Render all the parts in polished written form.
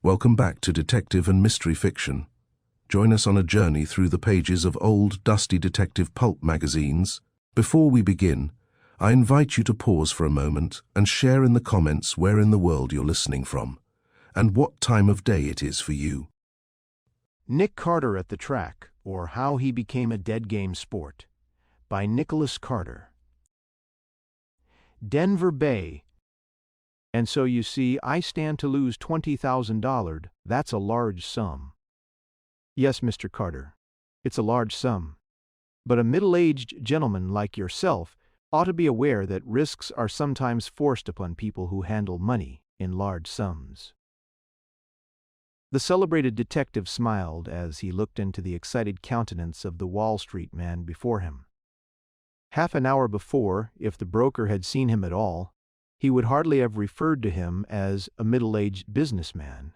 Welcome back to Detective and Mystery Fiction. Join us on a journey through the pages of old, dusty detective pulp magazines. Before we begin, I invite you to pause for a moment and share in the comments where in the world you're listening from, and what time of day it is for you. Nick Carter at the Track, or How He Became a Dead Game Sport, by Nicholas Carter. Denver Bay. And so you see, I stand to lose $20,000. That's a large sum. Yes, Mr. Carter, it's a large sum. But a middle-aged gentleman like yourself ought to be aware that risks are sometimes forced upon people who handle money in large sums. The celebrated detective smiled as he looked into the excited countenance of the Wall Street man before him. Half an hour before, if the broker had seen him at all, he would hardly have referred to him as a middle-aged businessman.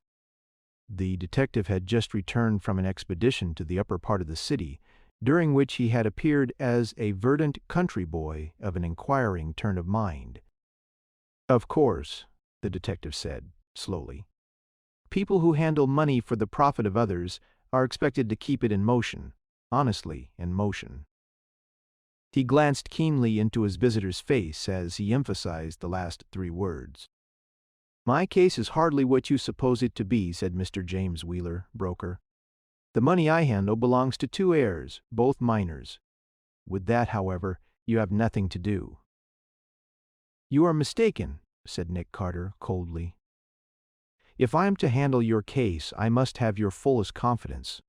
The detective had just returned from an expedition to the upper part of the city, during which he had appeared as a verdant country boy of an inquiring turn of mind. "Of course," the detective said, slowly, "people who handle money for the profit of others are expected to keep it in motion, honestly in motion." He glanced keenly into his visitor's face as he emphasized the last three words. "My case is hardly what you suppose it to be," said Mr. James Wheeler, broker. "The money I handle belongs to two heirs, both minors. With that, however, you have nothing to do." "You are mistaken," said Nick Carter coldly. "If I am to handle your case, I must have your fullest confidence.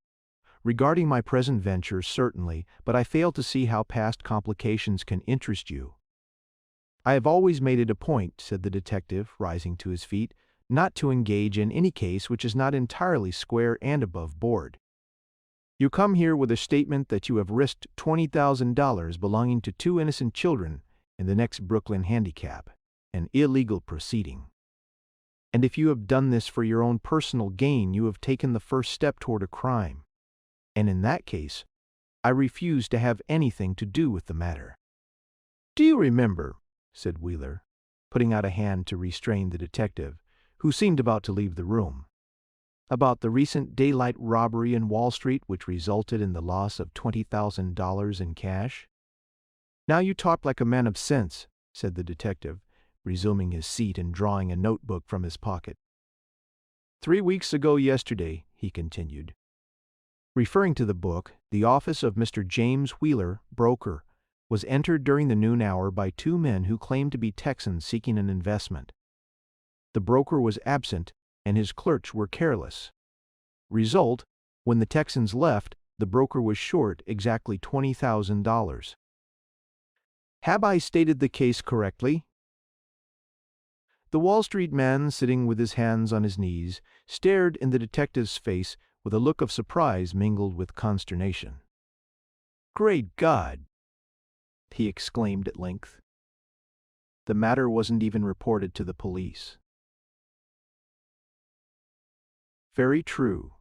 Regarding my present venture, certainly, but I fail to see how past complications can interest you." "I have always made it a point," said the detective, rising to his feet, "not to engage in any case which is not entirely square and above board. You come here with a statement that you have risked $20,000 belonging to two innocent children in the next Brooklyn handicap, an illegal proceeding. And if you have done this for your own personal gain, you have taken the first step toward a crime. And in that case, I refuse to have anything to do with the matter." "Do you remember," said Wheeler, putting out a hand to restrain the detective, who seemed about to leave the room, "about the recent daylight robbery in Wall Street which resulted in the loss of $20,000 in cash?" "Now you talk like a man of sense," said the detective, resuming his seat and drawing a notebook from his pocket. "3 weeks ago yesterday," he continued, referring to the book, "the office of Mr. James Wheeler, broker, was entered during the noon hour by two men who claimed to be Texans seeking an investment. The broker was absent, and his clerks were careless. Result, when the Texans left, the broker was short exactly $20,000. Have I stated the case correctly?" The Wall Street man, sitting with his hands on his knees, stared in the detective's face with a look of surprise mingled with consternation. "Great God!" he exclaimed at length. "The matter wasn't even reported to the police." "Very true.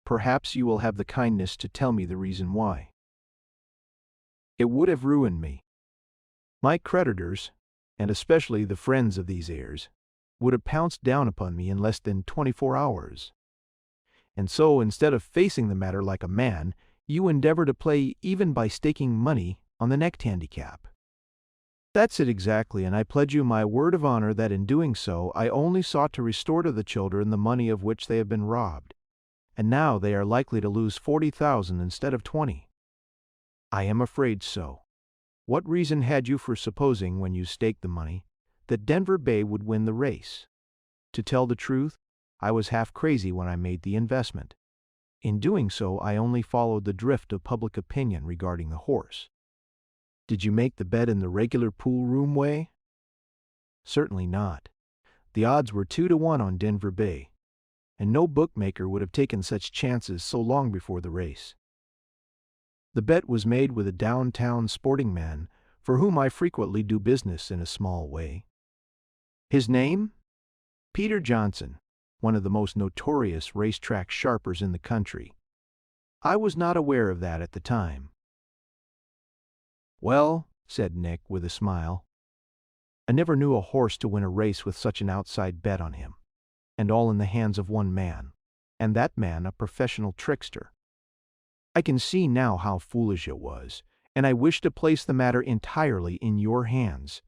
Perhaps you will have the kindness to tell me the reason why." "It would have ruined me. My creditors, and especially the friends of these heirs, would have pounced down upon me in less than 24 hours. And so, instead of facing the matter like a man, you endeavor to play even by staking money on the next handicap." "That's it exactly, and I pledge you my word of honor that in doing so I only sought to restore to the children the money of which they have been robbed. And now they are likely to lose 40,000 instead of 20. "I am afraid so. What reason had you for supposing, when you staked the money, that Denver Bay would win the race? To tell the truth, I was half crazy when I made the investment. In doing so, I only followed the drift of public opinion regarding the horse." "Did you make the bet in the regular pool room way?" "Certainly not. The odds were 2-1 on Denver Bay, and no bookmaker would have taken such chances so long before the race. The bet was made with a downtown sporting man for whom I frequently do business in a small way." "His name?" "Peter Johnson, one of the most notorious racetrack sharpers in the country. I was not aware of that at the time." "Well," said Nick with a smile, "I never knew a horse to win a race with such an outside bet on him. and all in the hands of one man, and that man a professional trickster. I can see now how foolish it was, and I wish to place the matter entirely in your hands.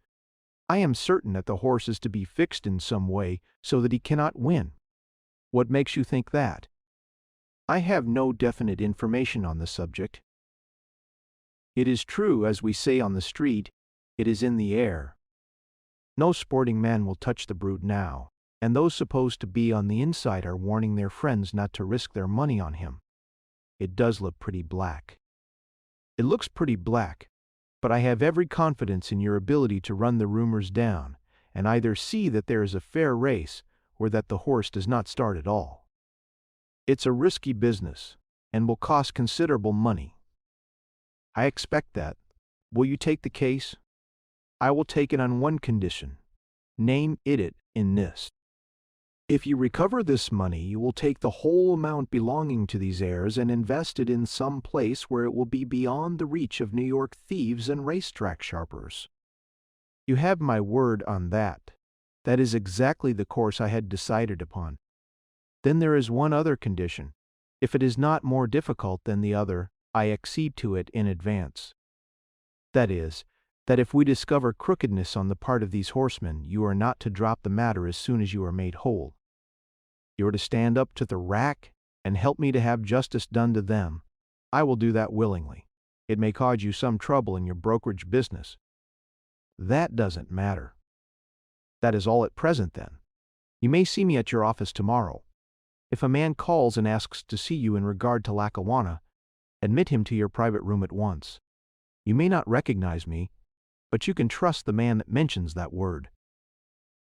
I am certain that the horse is to be fixed in some way so that he cannot win. What makes you think that? I have no definite information on the subject. It is true, as we say on the street, it is in the air. No sporting man will touch the brute now, and those supposed to be on the inside are warning their friends not to risk their money on him. It does look pretty black. It looks pretty black, but I have every confidence in your ability to run the rumors down, and either see that there is a fair race or that the horse does not start at all. It's a risky business, and will cost considerable money. I expect that. Will you take the case? I will take it on one condition. Name it in this. If you recover this money, you will take the whole amount belonging to these heirs and invest it in some place where it will be beyond the reach of New York thieves and racetrack sharpers. You have my word on that. That is exactly the course I had decided upon. Then there is one other condition. If it is not more difficult than the other, I accede to it in advance. That is, that if we discover crookedness on the part of these horsemen, you are not to drop the matter as soon as you are made whole. You are to stand up to the rack and help me to have justice done to them. I will do that willingly. It may cause you some trouble in your brokerage business. That doesn't matter. That is all at present, then. You may see me at your office tomorrow. If a man calls and asks to see you in regard to Lackawanna, admit him to your private room at once. You may not recognize me, but you can trust the man that mentions that word.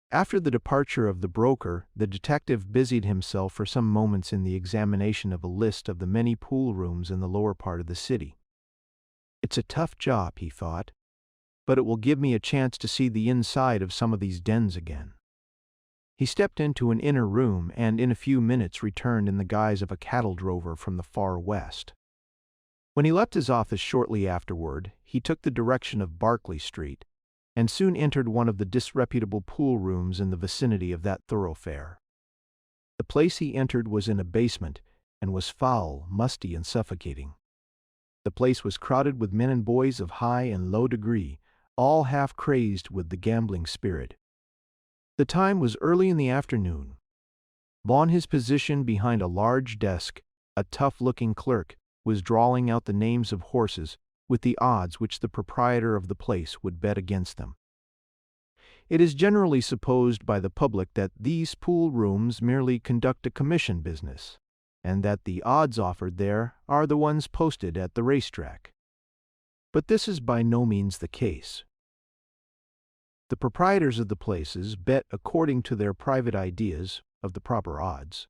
After the departure of the broker, the detective busied himself for some moments in the examination of a list of the many pool rooms in the lower part of the city. It's a tough job, he thought, but it will give me a chance to see the inside of some of these dens again. He stepped into an inner room and in a few minutes returned in the guise of a cattle drover from the far west. When he left his office shortly afterward, he took the direction of Barclay Street, and soon entered one of the disreputable pool rooms in the vicinity of that thoroughfare. The place he entered was in a basement, and was foul, musty, and suffocating. The place was crowded with men and boys of high and low degree, all half crazed with the gambling spirit. The time was early in the afternoon. On his position behind a large desk, a tough-looking clerk was drawling out the names of horses with the odds which the proprietor of the place would bet against them. It is generally supposed by the public that these pool rooms merely conduct a commission business, and that the odds offered there are the ones posted at the racetrack. But this is by no means the case. The proprietors of the places bet according to their private ideas of the proper odds.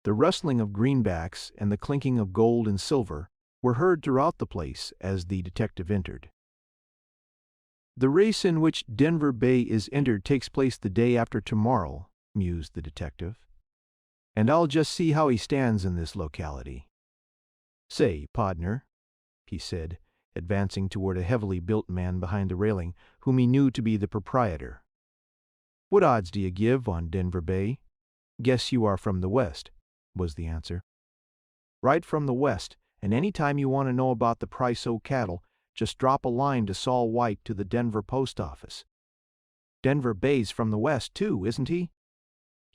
The rustling of greenbacks and the clinking of gold and silver were heard throughout the place as the detective entered. "The race in which Denver Bay is entered takes place the day after tomorrow," mused the detective, "and I'll just see how he stands in this locality. Say, pardner," he said, advancing toward a heavily built man behind the railing, whom he knew to be the proprietor, "what odds do you give on Denver Bay?" "Guess you are from the West," was the answer. "Right from the West, and any time you want to know about the price o' cattle, just drop a line to Saul White to the Denver post office. Denver Bay's from the West, too, isn't he?"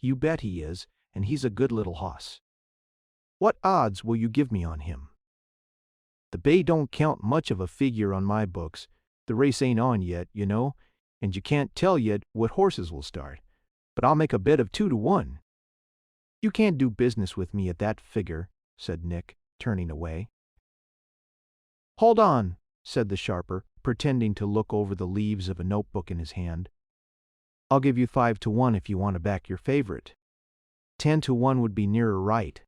"You bet he is, and he's a good little hoss." "What odds will you give me on him?" "The Bay don't count much of a figure on my books. The race ain't on yet, you know, and you can't tell yet what horses will start. But I'll make a bet of 2-to-1. "You can't do business with me at that figure," said Nick, turning away. "Hold on," said the sharper, pretending to look over the leaves of a notebook in his hand. "I'll give you 5-to-1 if you want to back your favorite. 10-to-1 would be nearer right.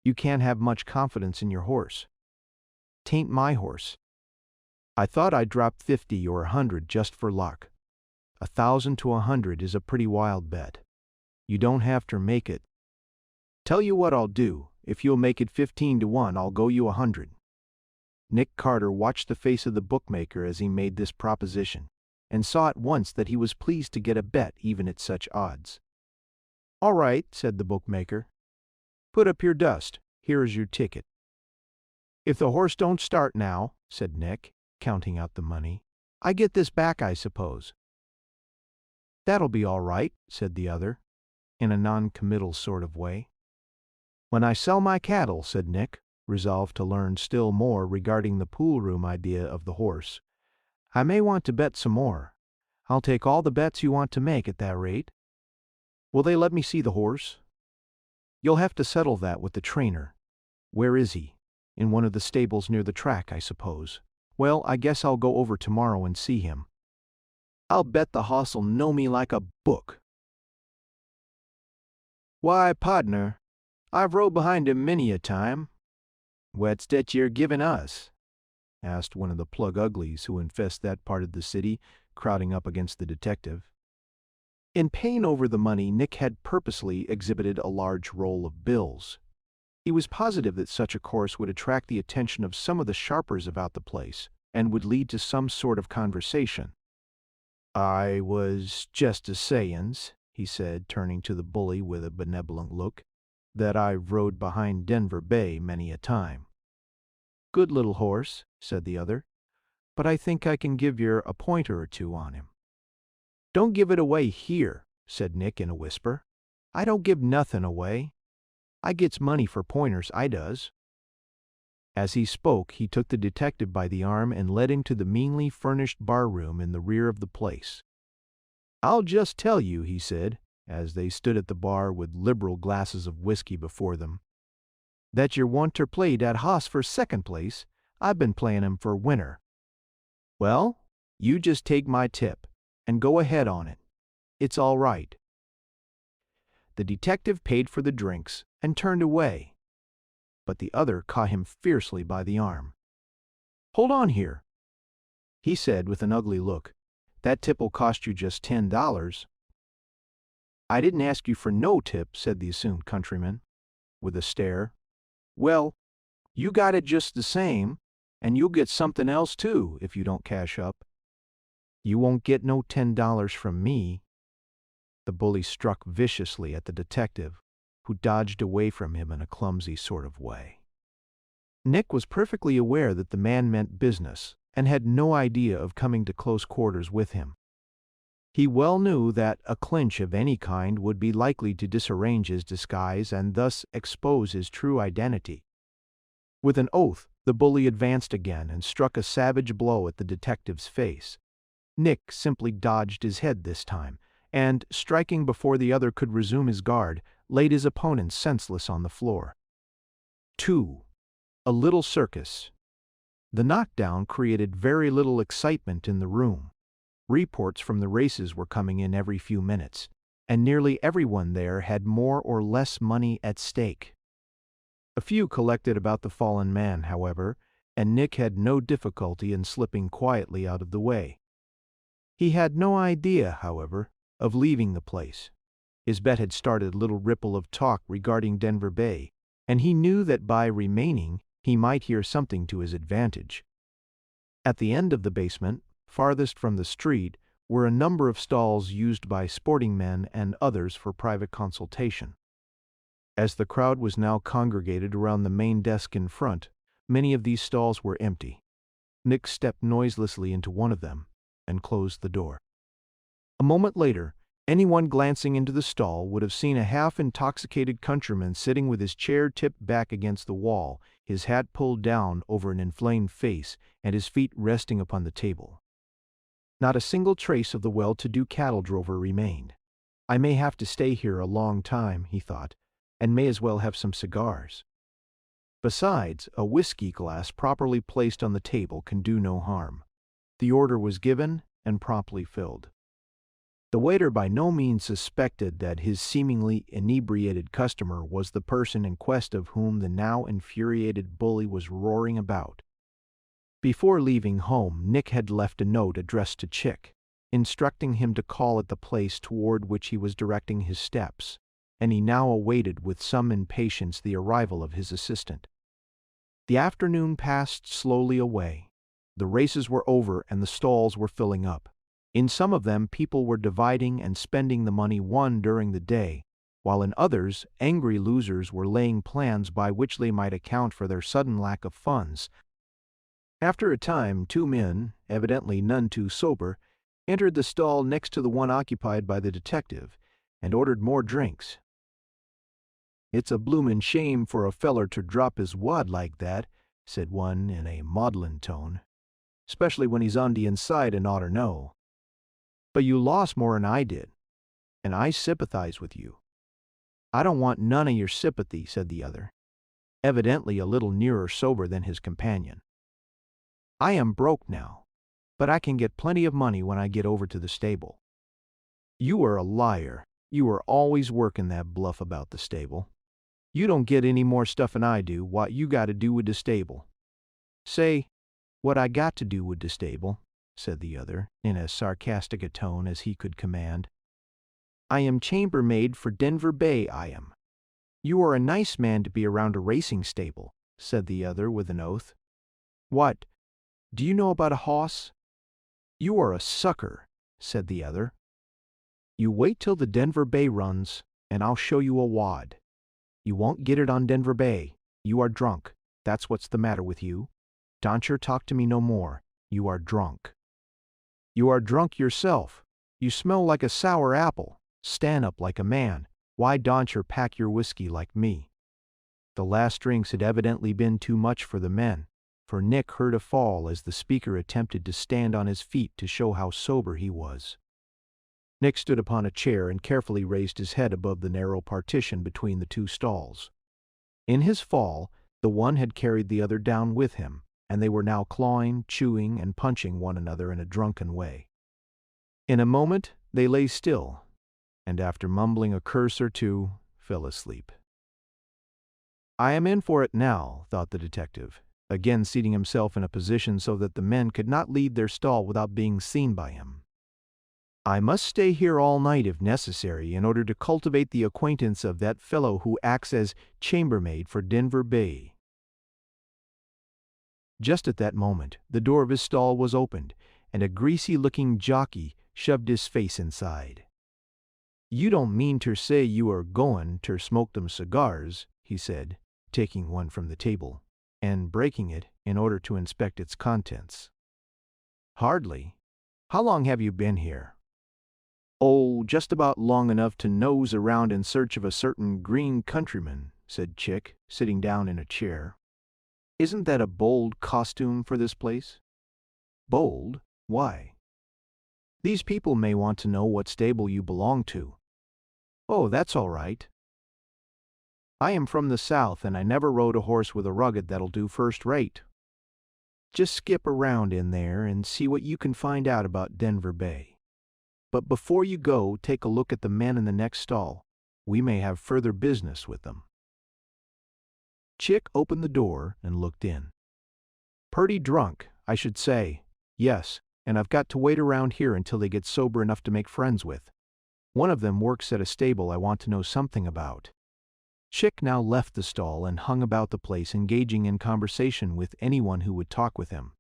You can't have much confidence in your horse." "'Tain't my horse. I thought I'd drop 50 or 100 just for luck. 1,000 to 100 is a pretty wild bet. You don't have to make it. Tell you what I'll do. If you'll make it 15-to-1, I'll go you 100. Nick Carter watched the face of the bookmaker as he made this proposition, and saw at once that he was pleased to get a bet even at such odds. "All right," said the bookmaker. "Put up your dust. Here is your ticket." "If the horse don't start now," said Nick, counting out the money, "I get this back, I suppose." "That'll be all right," said the other, in a non-committal sort of way. "When I sell my cattle," said Nick, resolved to learn still more regarding the pool room idea of the horse, "I may want to bet some more. I'll take all the bets you want to make at that rate." "Will they let me see the horse?" "You'll have to settle that with the trainer." "Where is he?" "In one of the stables near the track, I suppose." "Well, I guess I'll go over tomorrow and see him." "I'll bet the hoss'll know me like a book." "Why, pardner, I've rode behind him many a time." "What's that you're giving us?" asked one of the plug uglies who infest that part of the city, crowding up against the detective. In paying over the money, Nick had purposely exhibited a large roll of bills. He was positive that such a course would attract the attention of some of the sharpers about the place, and would lead to some sort of conversation. "I was just a-sayins," he said, turning to the bully with a benevolent look, "that I've rode behind Denver Bay many a time." "Good little horse," said the other, "but I think I can give yer a pointer or two on him." "Don't give it away here," said Nick in a whisper. "I don't give nothin' away. I gets money for pointers, I does." As he spoke, he took the detective by the arm and led him to the meanly furnished bar-room in the rear of the place. "I'll just tell you," he said, as they stood at the bar with liberal glasses of whiskey before them, "that yer want ter play dat hoss for second place. I've been playin' him for winner. Well, you just take my tip, and go ahead on it. It's all right." The detective paid for the drinks and turned away, but the other caught him fiercely by the arm. "Hold on here," he said with an ugly look. "That tip'll cost you just $10. "I didn't ask you for no tip," said the assumed countryman, with a stare. "Well, you got it just the same, and you'll get something else too if you don't cash up." "You won't get no $10 from me." The bully struck viciously at the detective, who dodged away from him in a clumsy sort of way. Nick was perfectly aware that the man meant business, and had no idea of coming to close quarters with him. He well knew that a clinch of any kind would be likely to disarrange his disguise and thus expose his true identity. With an oath, the bully advanced again and struck a savage blow at the detective's face. Nick simply dodged his head this time, and, striking before the other could resume his guard, laid his opponent senseless on the floor. 2. A little circus. The knockdown created very little excitement in the room. Reports from the races were coming in every few minutes, and nearly everyone there had more or less money at stake. A few collected about the fallen man, however, and Nick had no difficulty in slipping quietly out of the way. He had no idea, however, of leaving the place. His bet had started a little ripple of talk regarding Denver Bay, and he knew that by remaining he might hear something to his advantage. At the end of the basement, farthest from the street, were a number of stalls used by sporting men and others for private consultation. As the crowd was now congregated around the main desk in front, many of these stalls were empty. Nick stepped noiselessly into one of them and closed the door. A moment later, anyone glancing into the stall would have seen a half-intoxicated countryman sitting with his chair tipped back against the wall, his hat pulled down over an inflamed face, and his feet resting upon the table. Not a single trace of the well-to-do cattle drover remained. "I may have to stay here a long time," he thought, "and may as well have some cigars. Besides, a whiskey glass properly placed on the table can do no harm." The order was given and promptly filled. The waiter by no means suspected that his seemingly inebriated customer was the person in quest of whom the now infuriated bully was roaring about. Before leaving home, Nick had left a note addressed to Chick, instructing him to call at the place toward which he was directing his steps, and he now awaited with some impatience the arrival of his assistant. The afternoon passed slowly away. The races were over and the stalls were filling up. In some of them people were dividing and spending the money won during the day, while in others, angry losers were laying plans by which they might account for their sudden lack of funds. After a time, two men, evidently none too sober, entered the stall next to the one occupied by the detective and ordered more drinks. "It's a bloomin' shame for a feller to drop his wad like that," said one in a maudlin tone, "especially when he's on the inside and oughter know. But you lost more'n I did, and I sympathize with you." "I don't want none of your sympathy," said the other, evidently a little nearer sober than his companion. "I am broke now, but I can get plenty of money when I get over to the stable." "You are a liar. You are always working that bluff about the stable. You don't get any more stuff than I do. What you got to do with the stable?" "Say, what I got to do with the stable," said the other, in as sarcastic a tone as he could command. "I am chambermaid for Denver Bay, I am." "You are a nice man to be around a racing stable," said the other with an oath. "What, do you know about a hoss?" "You are a sucker," said the other. "You wait till the Denver Bay runs, and I'll show you a wad. You won't get it on Denver Bay. You are drunk. That's what's the matter with you. Don't talk to me no more. You are drunk." "You are drunk yourself. You smell like a sour apple. Stand up like a man. Why don't you pack your whiskey like me?" The last drinks had evidently been too much for the men, for Nick heard a fall as the speaker attempted to stand on his feet to show how sober he was. Nick stood upon a chair and carefully raised his head above the narrow partition between the two stalls. In his fall, the one had carried the other down with him, and they were now clawing, chewing, and punching one another in a drunken way. In a moment they lay still, and after mumbling a curse or two, fell asleep. "I am in for it now," thought the detective, again seating himself in a position so that the men could not leave their stall without being seen by him. "I must stay here all night if necessary in order to cultivate the acquaintance of that fellow who acts as chambermaid for Denver Bay." Just at that moment, the door of his stall was opened, and a greasy-looking jockey shoved his face inside. "You don't mean ter say you are goin' ter smoke them cigars," he said, taking one from the table, and breaking it in order to inspect its contents. "Hardly. How long have you been here?" "Oh, just about long enough to nose around in search of a certain green countryman," said Chick, sitting down in a chair. "Isn't that a bold costume for this place?" "Bold? Why?" "These people may want to know what stable you belong to." "Oh, that's all right. I am from the South, and I never rode a horse with a rugged that'll do first rate. Just skip around in there and see what you can find out about Denver Bay. But before you go, take a look at the men in the next stall. We may have further business with them." Chick opened the door and looked in. "Purty drunk, I should say. Yes, and I've got to wait around here until they get sober enough to make friends with. One of them works at a stable I want to know something about." Chick now left the stall and hung about the place engaging in conversation with anyone who would talk with him.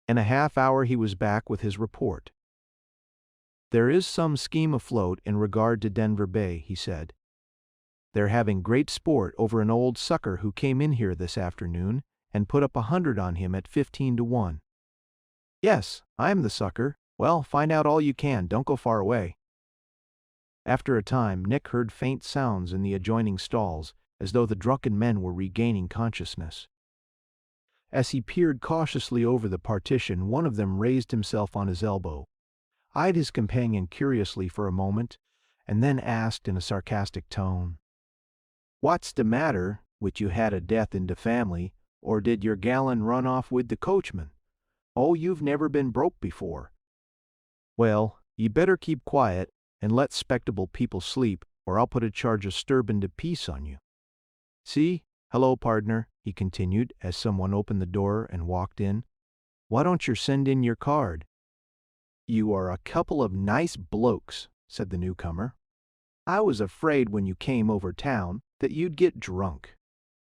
In a half hour he was back with his report. "There is some scheme afloat in regard to Denver Bay," he said. "They're having great sport over an old sucker who came in here this afternoon and put up 100 on him at 15 to 1. "Yes, I'm the sucker. Well, find out all you can. Don't go far away." After a time, Nick heard faint sounds in the adjoining stalls, as though the drunken men were regaining consciousness. As he peered cautiously over the partition, one of them raised himself on his elbow, eyed his companion curiously for a moment, and then asked in a sarcastic tone, "What's the matter, with you had a death in the family, or did your gallon run off with the coachman? Oh, you've never been broke before. Well, ye better keep quiet and let 'spectable people sleep, or I'll put a charge of 'sturbin' the peace on you. See, hello, pardner," he continued as someone opened the door and walked in. "Why don't yer send in your card?" "You are a couple of nice blokes," said the newcomer. "I was afraid when you came over town that you'd get drunk.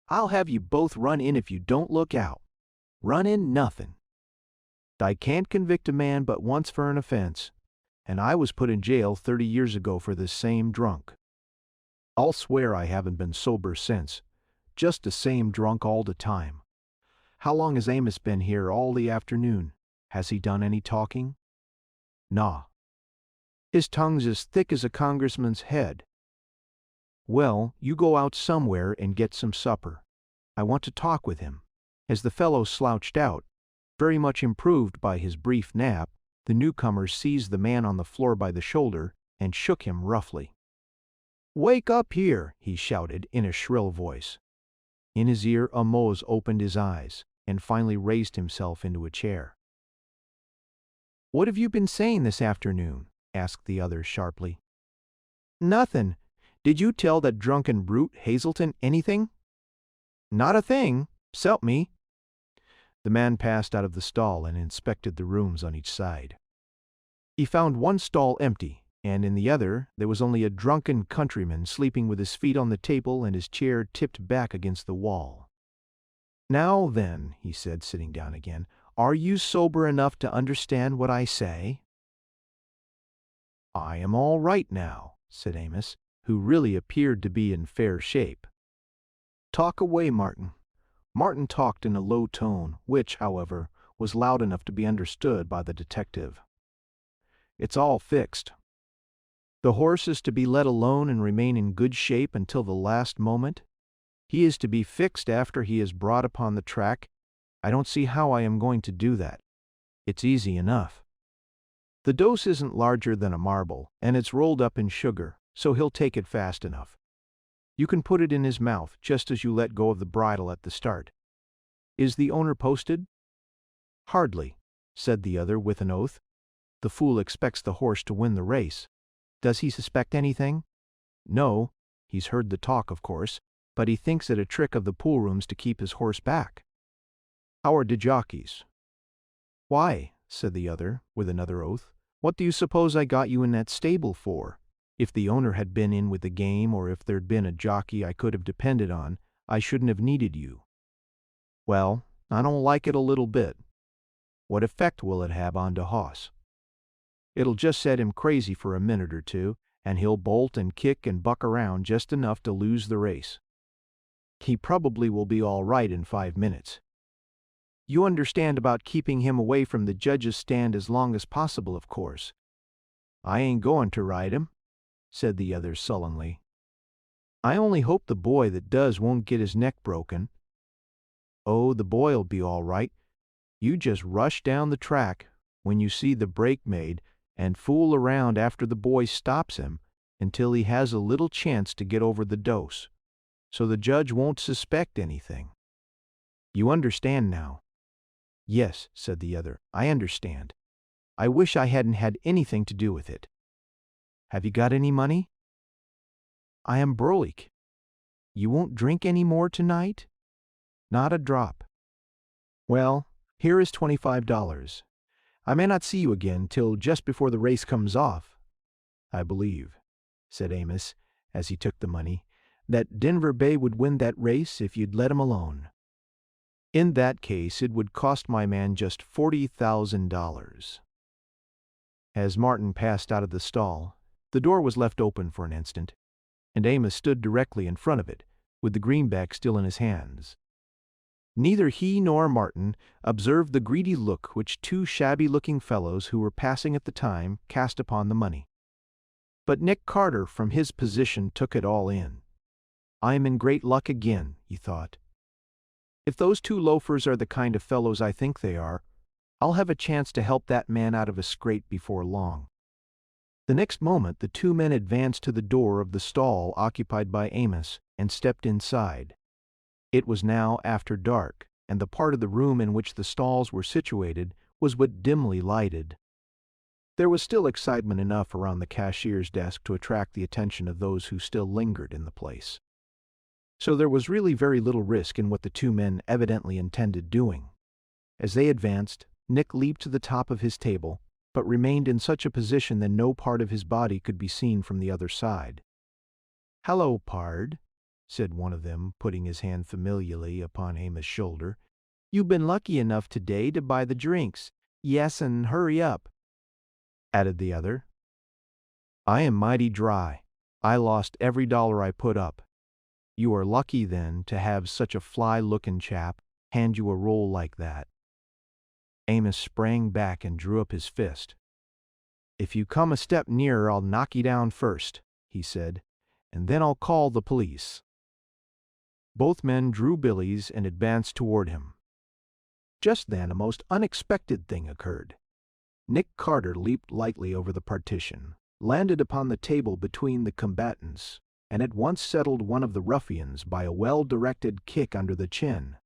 I'll have you both run in if you don't look out. Run in nothing. I can't convict a man but once for an offense, and I was put in jail 30 years ago for this same drunk." I'll swear I haven't been sober since. Just the same drunk all the time. How long has Amos been here all the afternoon? Has he done any talking? Nah. His tongue's as thick as a congressman's head. Well, you go out somewhere and get some supper. I want to talk with him. As the fellow slouched out, very much improved by his brief nap, the newcomer seized the man on the floor by the shoulder and shook him roughly. "Wake up here," he shouted in a shrill voice. In his ear, Amos opened his eyes and finally raised himself into a chair. "What have you been saying this afternoon?" asked the other sharply. "Nothing. Did you tell that drunken brute Hazelton anything?" "Not a thing. S'help me." The man passed out of the stall and inspected the rooms on each side. He found one stall empty, and in the other there was only a drunken countryman sleeping with his feet on the table and his chair tipped back against the wall. "Now then," he said, sitting down again, "are you sober enough to understand what I say?" "I am all right now," said Amos, who really appeared to be in fair shape. "Talk away, Martin." Martin talked in a low tone, which, however, was loud enough to be understood by the detective. "It's all fixed. The horse is to be let alone and remain in good shape until the last moment. He is to be fixed after he is brought upon the track. I don't see how I am going to do that. It's easy enough. The dose isn't larger than a marble, and it's rolled up in sugar, so he'll take it fast enough. You can put it in his mouth just as you let go of the bridle at the start. Is the owner posted?" "Hardly," said the other with an oath. "The fool expects the horse to win the race. Does he suspect anything?" "No. He's heard the talk, of course, but he thinks it a trick of the poolrooms to keep his horse back." "How are the jockeys?" "Why," said the other with another oath, "what do you suppose I got you in that stable for? If the owner had been in with the game, or if there'd been a jockey I could have depended on, I shouldn't have needed you." "Well, I don't like it a little bit." "What effect will it have on the hoss?" "It'll just set him crazy for a minute or two, and he'll bolt and kick and buck around just enough to lose the race. He probably will be all right in 5 minutes. You understand about keeping him away from the judge's stand as long as possible, of course." "I ain't going to ride him," said the other sullenly. "I only hope the boy that does won't get his neck broken." "Oh, the boy'll be all right. You just rush down the track when you see the break made and fool around after the boy stops him until he has a little chance to get over the dose, so the judge won't suspect anything. You understand now?" "Yes," said the other, "I understand. I wish I hadn't had anything to do with it. Have you got any money?" "I am broke." "You won't drink any more tonight?" "Not a drop." "Well, here is $25. I may not see you again till just before the race comes off. I believe," said Amos, as he took the money, "that Denver Bay would win that race if you'd let him alone. In that case, it would cost my man just $40,000. As Martin passed out of the stall, the door was left open for an instant, and Amos stood directly in front of it, with the greenback still in his hands. Neither he nor Martin observed the greedy look which two shabby-looking fellows who were passing at the time cast upon the money. But Nick Carter from his position took it all in. "I am in great luck again," he thought. "If those two loafers are the kind of fellows I think they are, I'll have a chance to help that man out of a scrape before long." The next moment the two men advanced to the door of the stall occupied by Amos and stepped inside. It was now after dark, and the part of the room in which the stalls were situated was but dimly lighted. There was still excitement enough around the cashier's desk to attract the attention of those who still lingered in the place. So there was really very little risk in what the two men evidently intended doing. As they advanced, Nick leaped to the top of his table, but remained in such a position that no part of his body could be seen from the other side. "Hello, pard," said one of them, putting his hand familiarly upon Amos' shoulder. "You've been lucky enough today to buy the drinks. Yes, and hurry up," added the other. "I am mighty dry," I lost every dollar I put up. You are lucky, then, to have such a fly-looking chap hand you a roll like that." Amos sprang back and drew up his fist. "If you come a step nearer, I'll knock you down first," he said, "and then I'll call the police." Both men drew billies and advanced toward him. Just then a most unexpected thing occurred. Nick Carter leaped lightly over the partition, landed upon the table between the combatants, and at once settled one of the ruffians by a well-directed kick under the chin.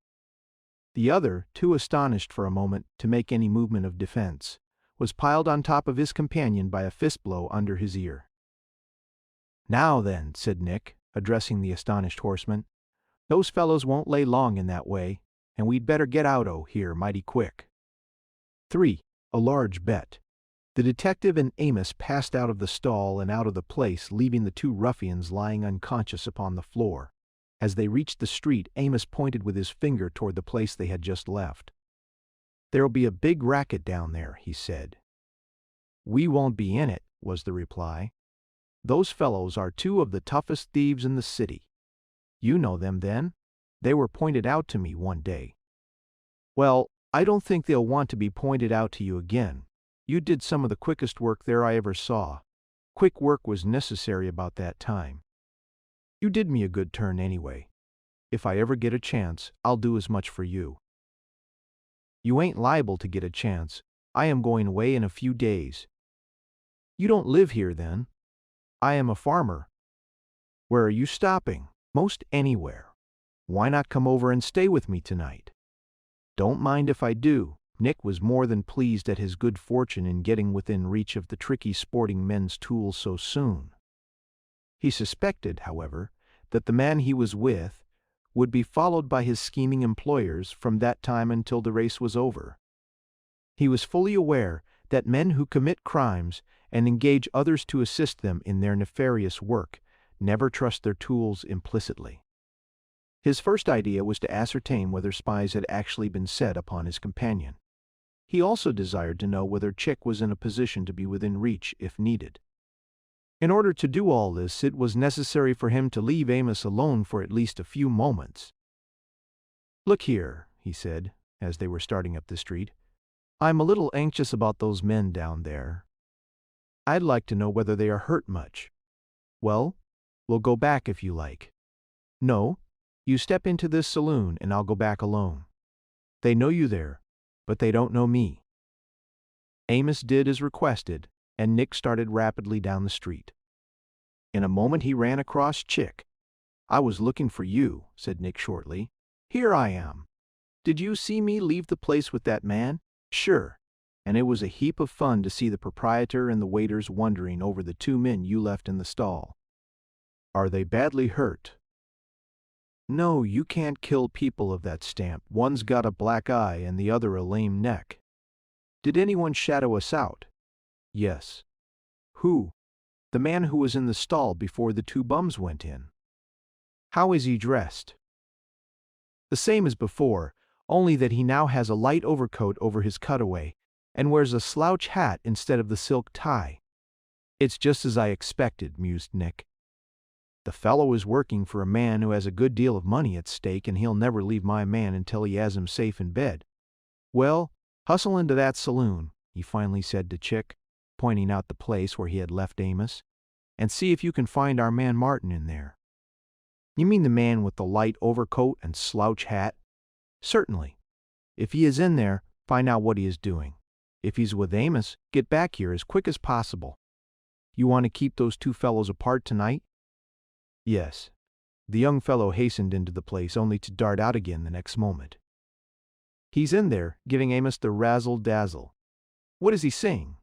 The other, too astonished for a moment to make any movement of defense, was piled on top of his companion by a fist blow under his ear. "Now then," said Nick, addressing the astonished horseman, "those fellows won't lay long in that way, and we'd better get out here mighty quick." 3. A large bet. The detective and Amos passed out of the stall and out of the place, leaving the two ruffians lying unconscious upon the floor. As they reached the street, Amos pointed with his finger toward the place they had just left. "There'll be a big racket down there," he said. "We won't be in it," was the reply. "Those fellows are two of the toughest thieves in the city. You know them, then? They were pointed out to me one day." "Well, I don't think they'll want to be pointed out to you again. You did some of the quickest work there I ever saw. Quick work was necessary about that time. You did me a good turn anyway. If I ever get a chance, I'll do as much for you." "You ain't liable to get a chance. I am going away in a few days." "You don't live here, then?" "I am a farmer." "Where are you stopping?" "Most anywhere. Why not come over and stay with me tonight?" "Don't mind if I do." Nick was more than pleased at his good fortune in getting within reach of the tricky sporting men's tools so soon. He suspected, however, that the man he was with would be followed by his scheming employers from that time until the race was over. He was fully aware that men who commit crimes and engage others to assist them in their nefarious work never trust their tools implicitly. His first idea was to ascertain whether spies had actually been set upon his companion. He also desired to know whether Chick was in a position to be within reach if needed. In order to do all this, it was necessary for him to leave Amos alone for at least a few moments. "Look here," he said, as they were starting up the street, "I'm a little anxious about those men down there. I'd like to know whether they are hurt much." "Well, we'll go back if you like." "No, you step into this saloon and I'll go back alone. They know you there, but they don't know me." Amos did as requested, and Nick started rapidly down the street. In a moment he ran across Chick. "I was looking for you," said Nick shortly. "Here I am. Did you see me leave the place with that man?" "Sure. And it was a heap of fun to see the proprietor and the waiters wondering over the two men you left in the stall." "Are they badly hurt?" "No, you can't kill people of that stamp. One's got a black eye and the other a lame neck." "Did anyone shadow us out?" "Yes." "Who?" "The man who was in the stall before the two bums went in." "How is he dressed?" "The same as before, only that he now has a light overcoat over his cutaway and wears a slouch hat instead of the silk tie." "It's just as I expected," mused Nick. "The fellow is working for a man who has a good deal of money at stake, and he'll never leave my man until he has him safe in bed. Well, hustle into that saloon," he finally said to Chick, pointing out the place where he had left Amos, "and see if you can find our man Martin in there." "You mean the man with the light overcoat and slouch hat?" "Certainly. If he is in there, find out what he is doing. If he's with Amos, get back here as quick as possible. You want to keep those two fellows apart tonight?" "Yes." The young fellow hastened into the place only to dart out again the next moment. "He's in there, giving Amos the razzle-dazzle." "What is he saying?"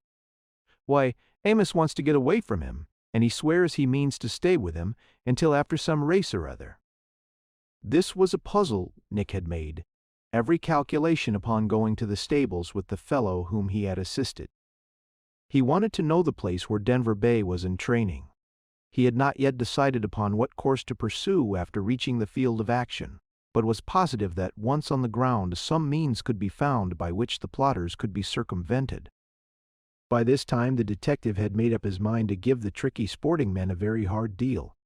"Why, Amos wants to get away from him, and he swears he means to stay with him until after some race or other." This was a puzzle Nick had made, every calculation upon going to the stables with the fellow whom he had assisted. He wanted to know the place where Denver Bay was in training. He had not yet decided upon what course to pursue after reaching the field of action, but was positive that once on the ground some means could be found by which the plotters could be circumvented. By this time the detective had made up his mind to give the tricky sporting men a very hard deal.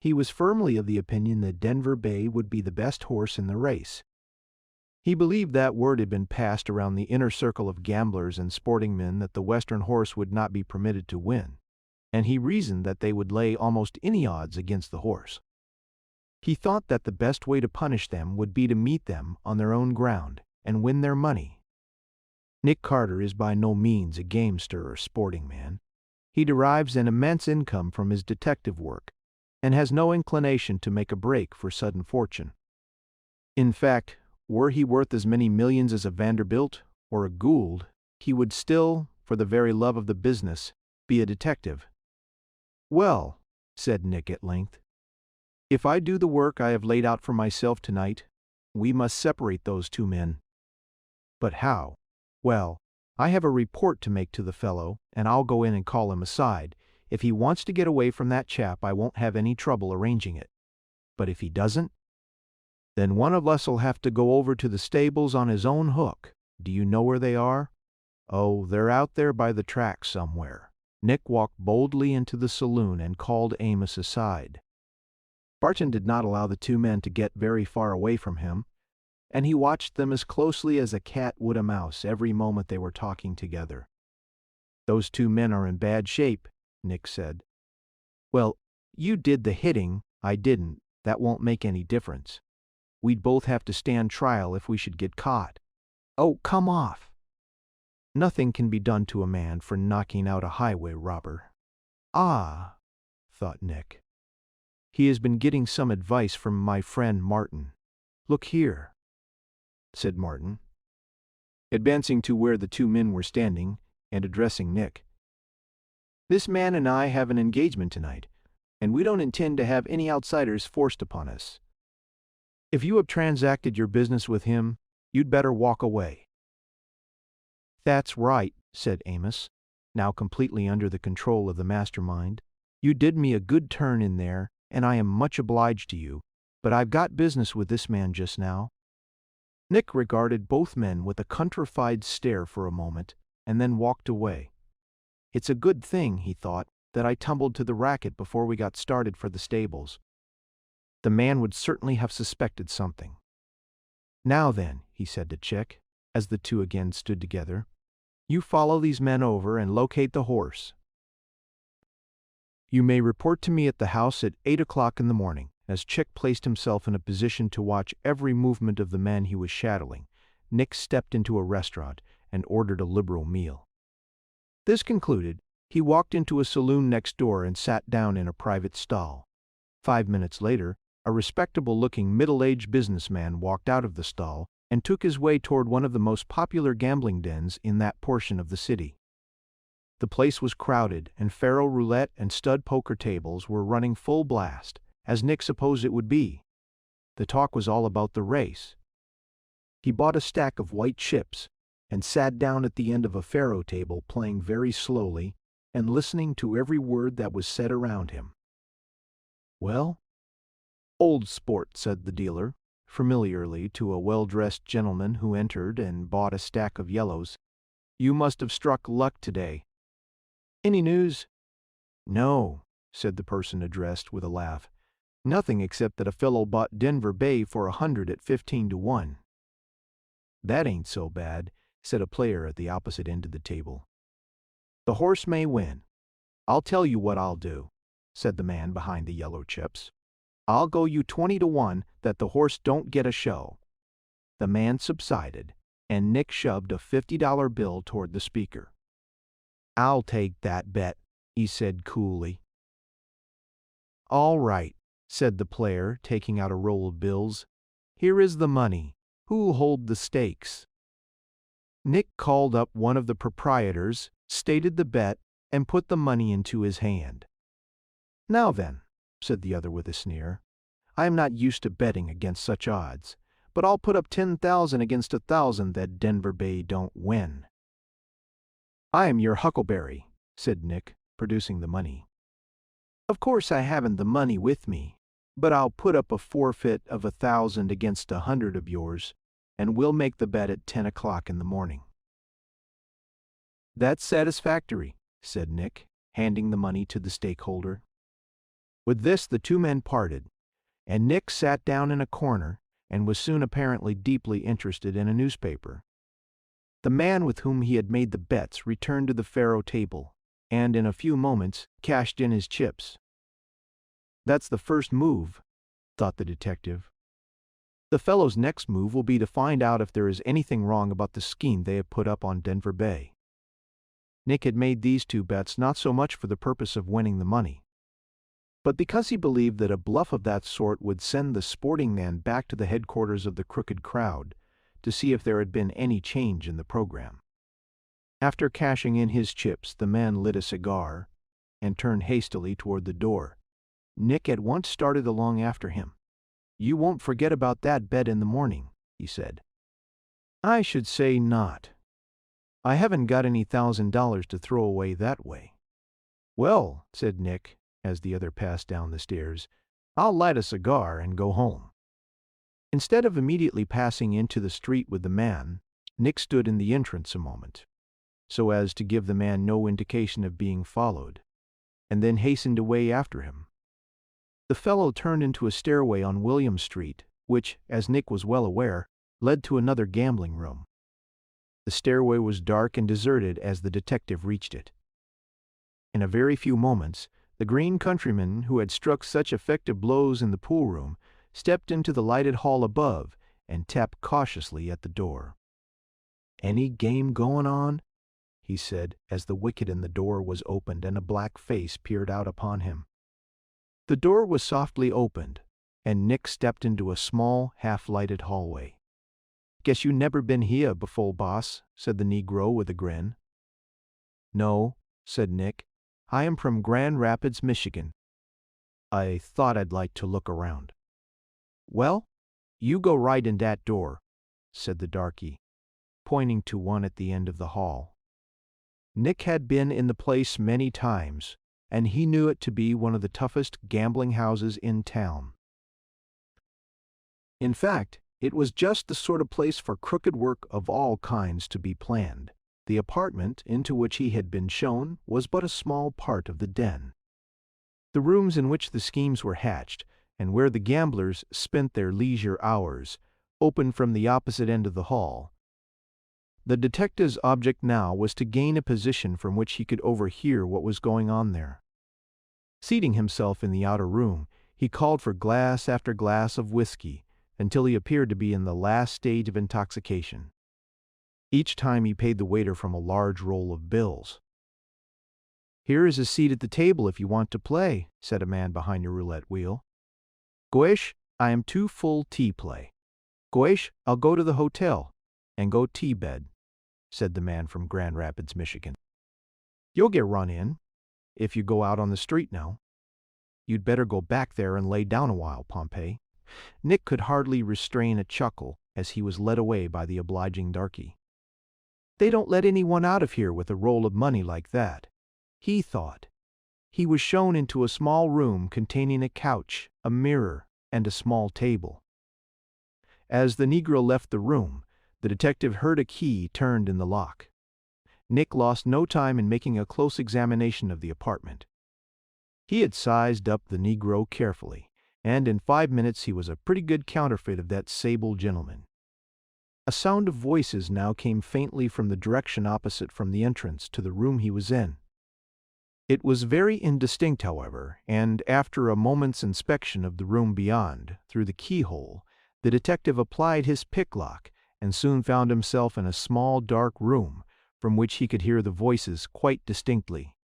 He was firmly of the opinion that Denver Bay would be the best horse in the race. He believed that word had been passed around the inner circle of gamblers and sporting men that the Western horse would not be permitted to win, and he reasoned that they would lay almost any odds against the horse. He thought that the best way to punish them would be to meet them on their own ground and win their money. Nick Carter is by no means a gamester or sporting man. He derives an immense income from his detective work and has no inclination to make a break for sudden fortune. In fact, were he worth as many millions as a Vanderbilt or a Gould, he would still, for the very love of the business, be a detective. "Well," said Nick at length, "if I do the work I have laid out for myself tonight, we must separate those two men." "But how?" "Well, I have a report to make to the fellow, and I'll go in and call him aside. If he wants to get away from that chap, I won't have any trouble arranging it. But if he doesn't, then one of us'll have to go over to the stables on his own hook. Do you know where they are?" "Oh, they're out there by the track somewhere." Nick walked boldly into the saloon and called Amos aside. Barton did not allow the two men to get very far away from him, and he watched them as closely as a cat would a mouse every moment they were talking together. "Those two men are in bad shape," Nick said. "Well, you did the hitting, I didn't. That won't make any difference. We'd both have to stand trial if we should get caught." "Oh, come off." "Nothing can be done to a man for knocking out a highway robber." "Ah," thought Nick. "He has been getting some advice from my friend Martin. Look here," said Martin, advancing to where the two men were standing and addressing Nick. "This man and I have an engagement tonight, and we don't intend to have any outsiders forced upon us. If you have transacted your business with him, you'd better walk away." "That's right," said Amos, now completely under the control of the mastermind. "You did me a good turn in there, and I am much obliged to you, but I've got business with this man just now." Nick regarded both men with a countrified stare for a moment, and then walked away. "It's a good thing," he thought, "that I tumbled to the racket before we got started for the stables. The man would certainly have suspected something." "Now then," he said to Chick, as the two again stood together, "you follow these men over and locate the horse. You may report to me at the house at 8 o'clock in the morning." As Chick placed himself in a position to watch every movement of the man he was shadowing, Nick stepped into a restaurant and ordered a liberal meal. This concluded, he walked into a saloon next door and sat down in a private stall. 5 minutes later, a respectable-looking middle-aged businessman walked out of the stall and took his way toward one of the most popular gambling dens in that portion of the city. The place was crowded, and faro roulette and stud poker tables were running full blast, as Nick supposed it would be. The talk was all about the race. He bought a stack of white chips and sat down at the end of a faro table, playing very slowly and listening to every word that was said around him. "Well?" "Old sport," said the dealer, familiarly to a well-dressed gentleman who entered and bought a stack of yellows. "You must have struck luck today. Any news?" "No," said the person addressed with a laugh. "Nothing except that a fellow bought Denver Bay for 100 at 15 to 1. "That ain't so bad," said a player at the opposite end of the table. "The horse may win. I'll tell you what I'll do," said the man behind the yellow chips. "I'll go you 20 to 1 that the horse don't get a show." The man subsided, and Nick shoved a $50 bill toward the speaker. "I'll take that bet," he said coolly. "All right," said the player, taking out a roll of bills. "Here is the money. Who'll hold the stakes?" Nick called up one of the proprietors, stated the bet, and put the money into his hand. "Now then," said the other with a sneer, "I am not used to betting against such odds, but I'll put up 10,000 against 1,000 that Denver Bay don't win." "I am your huckleberry," said Nick, producing the money. "Of course I haven't the money with me, but I'll put up a forfeit of 1,000 against 100 of yours, and we'll make the bet at 10 o'clock in the morning." "That's satisfactory," said Nick, handing the money to the stakeholder. With this the two men parted, and Nick sat down in a corner and was soon apparently deeply interested in a newspaper. The man with whom he had made the bets returned to the faro table, and in a few moments cashed in his chips. "That's the first move," thought the detective. "The fellow's next move will be to find out if there is anything wrong about the scheme they have put up on Denver Bay." Nick had made these two bets not so much for the purpose of winning the money, but because he believed that a bluff of that sort would send the sporting man back to the headquarters of the crooked crowd to see if there had been any change in the program. After cashing in his chips, the man lit a cigar and turned hastily toward the door. Nick at once started along after him. "You won't forget about that bet in the morning," he said. "I should say not. I haven't got any $1,000 to throw away that way." "Well," said Nick, as the other passed down the stairs, "I'll light a cigar and go home." Instead of immediately passing into the street with the man, Nick stood in the entrance a moment, so as to give the man no indication of being followed, and then hastened away after him. The fellow turned into a stairway on William Street, which, as Nick was well aware, led to another gambling room. The stairway was dark and deserted as the detective reached it. In a very few moments, the green countryman who had struck such effective blows in the pool room stepped into the lighted hall above and tapped cautiously at the door. "Any game going on?" he said, as the wicket in the door was opened and a black face peered out upon him. The door was softly opened, and Nick stepped into a small, half-lighted hallway. "Guess you never been here before, boss," said the Negro with a grin. "No," said Nick. "I am from Grand Rapids, Michigan. I thought I'd like to look around." "Well, you go right in that door," said the darky, pointing to one at the end of the hall. Nick had been in the place many times, and he knew it to be one of the toughest gambling houses in town. In fact, it was just the sort of place for crooked work of all kinds to be planned. The apartment into which he had been shown was but a small part of the den. The rooms in which the schemes were hatched, and where the gamblers spent their leisure hours, opened from the opposite end of the hall. The detective's object now was to gain a position from which he could overhear what was going on there. Seating himself in the outer room, he called for glass after glass of whiskey, until he appeared to be in the last stage of intoxication. Each time he paid the waiter from a large roll of bills. "Here is a seat at the table if you want to play," said a man behind a roulette wheel. "Goish, I am too full tea play. Goish, I'll go to the hotel and go tea bed," said the man from Grand Rapids, Michigan. "You'll get run in if you go out on the street now. You'd better go back there and lay down a while, Pompey." Nick could hardly restrain a chuckle as he was led away by the obliging darky. They don't let anyone out of here with a roll of money like that, he thought. He was shown into a small room containing a couch, a mirror, and a small table. As the Negro left the room, the detective heard a key turned in the lock. Nick lost no time in making a close examination of the apartment. He had sized up the Negro carefully, and in 5 minutes he was a pretty good counterfeit of that sable gentleman. A sound of voices now came faintly from the direction opposite from the entrance to the room he was in. It was very indistinct, however, and after a moment's inspection of the room beyond, through the keyhole, the detective applied his picklock and soon found himself in a small dark room from which he could hear the voices quite distinctly.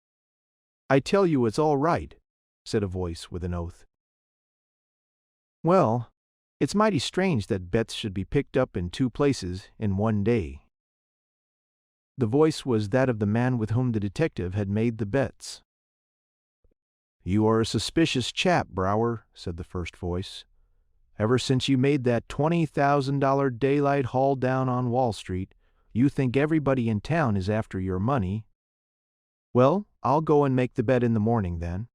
"I tell you it's all right," said a voice with an oath. "Well, it's mighty strange that bets should be picked up in 2 places in one day." The voice was that of the man with whom the detective had made the bets. "You are a suspicious chap, Brower," said the first voice. "Ever since you made that $20,000 daylight haul down on Wall Street, you think everybody in town is after your money. Well, I'll go and make the bet in the morning, then."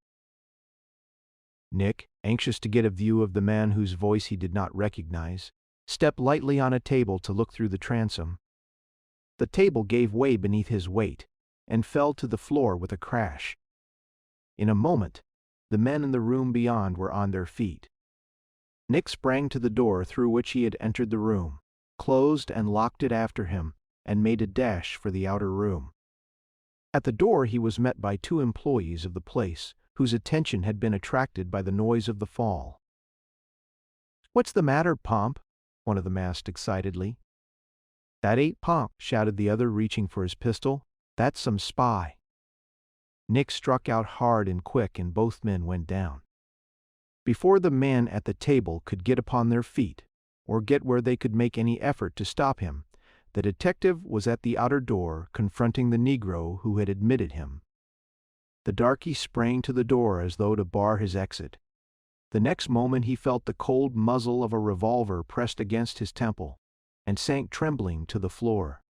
Nick, anxious to get a view of the man whose voice he did not recognize, stepped lightly on a table to look through the transom. The table gave way beneath his weight, and fell to the floor with a crash. In a moment, the men in the room beyond were on their feet. Nick sprang to the door through which he had entered the room, closed and locked it after him, and made a dash for the outer room. At the door he was met by 2 employees of the place, whose attention had been attracted by the noise of the fall. "What's the matter, Pomp?" one of them asked excitedly. "That ain't Pomp," shouted the other, reaching for his pistol. "That's some spy." Nick struck out hard and quick, and both men went down. Before the man at the table could get upon their feet, or get where they could make any effort to stop him, the detective was at the outer door, confronting the Negro who had admitted him. The darky sprang to the door as though to bar his exit. The next moment he felt the cold muzzle of a revolver pressed against his temple, and sank trembling to the floor.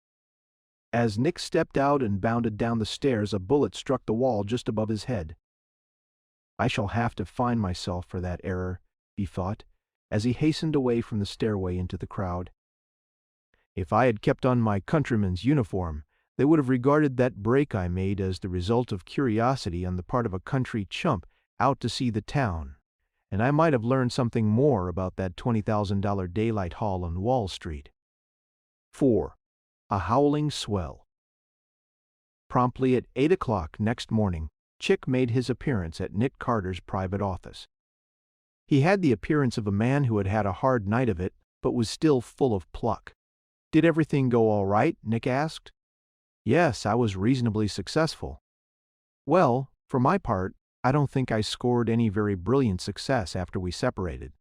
As Nick stepped out and bounded down the stairs, a bullet struck the wall just above his head. "I shall have to fine myself for that error," he thought, as he hastened away from the stairway into the crowd. "If I had kept on my countryman's uniform, they would have regarded that break I made as the result of curiosity on the part of a country chump out to see the town, and I might have learned something more about that $20,000 daylight haul on Wall Street." 4. A howling swell. Promptly at 8 o'clock next morning, Chick made his appearance at Nick Carter's private office. He had the appearance of a man who had had a hard night of it, but was still full of pluck. "Did everything go all right?" Nick asked. "Yes, I was reasonably successful." "Well, for my part, I don't think I scored any very brilliant success after we separated.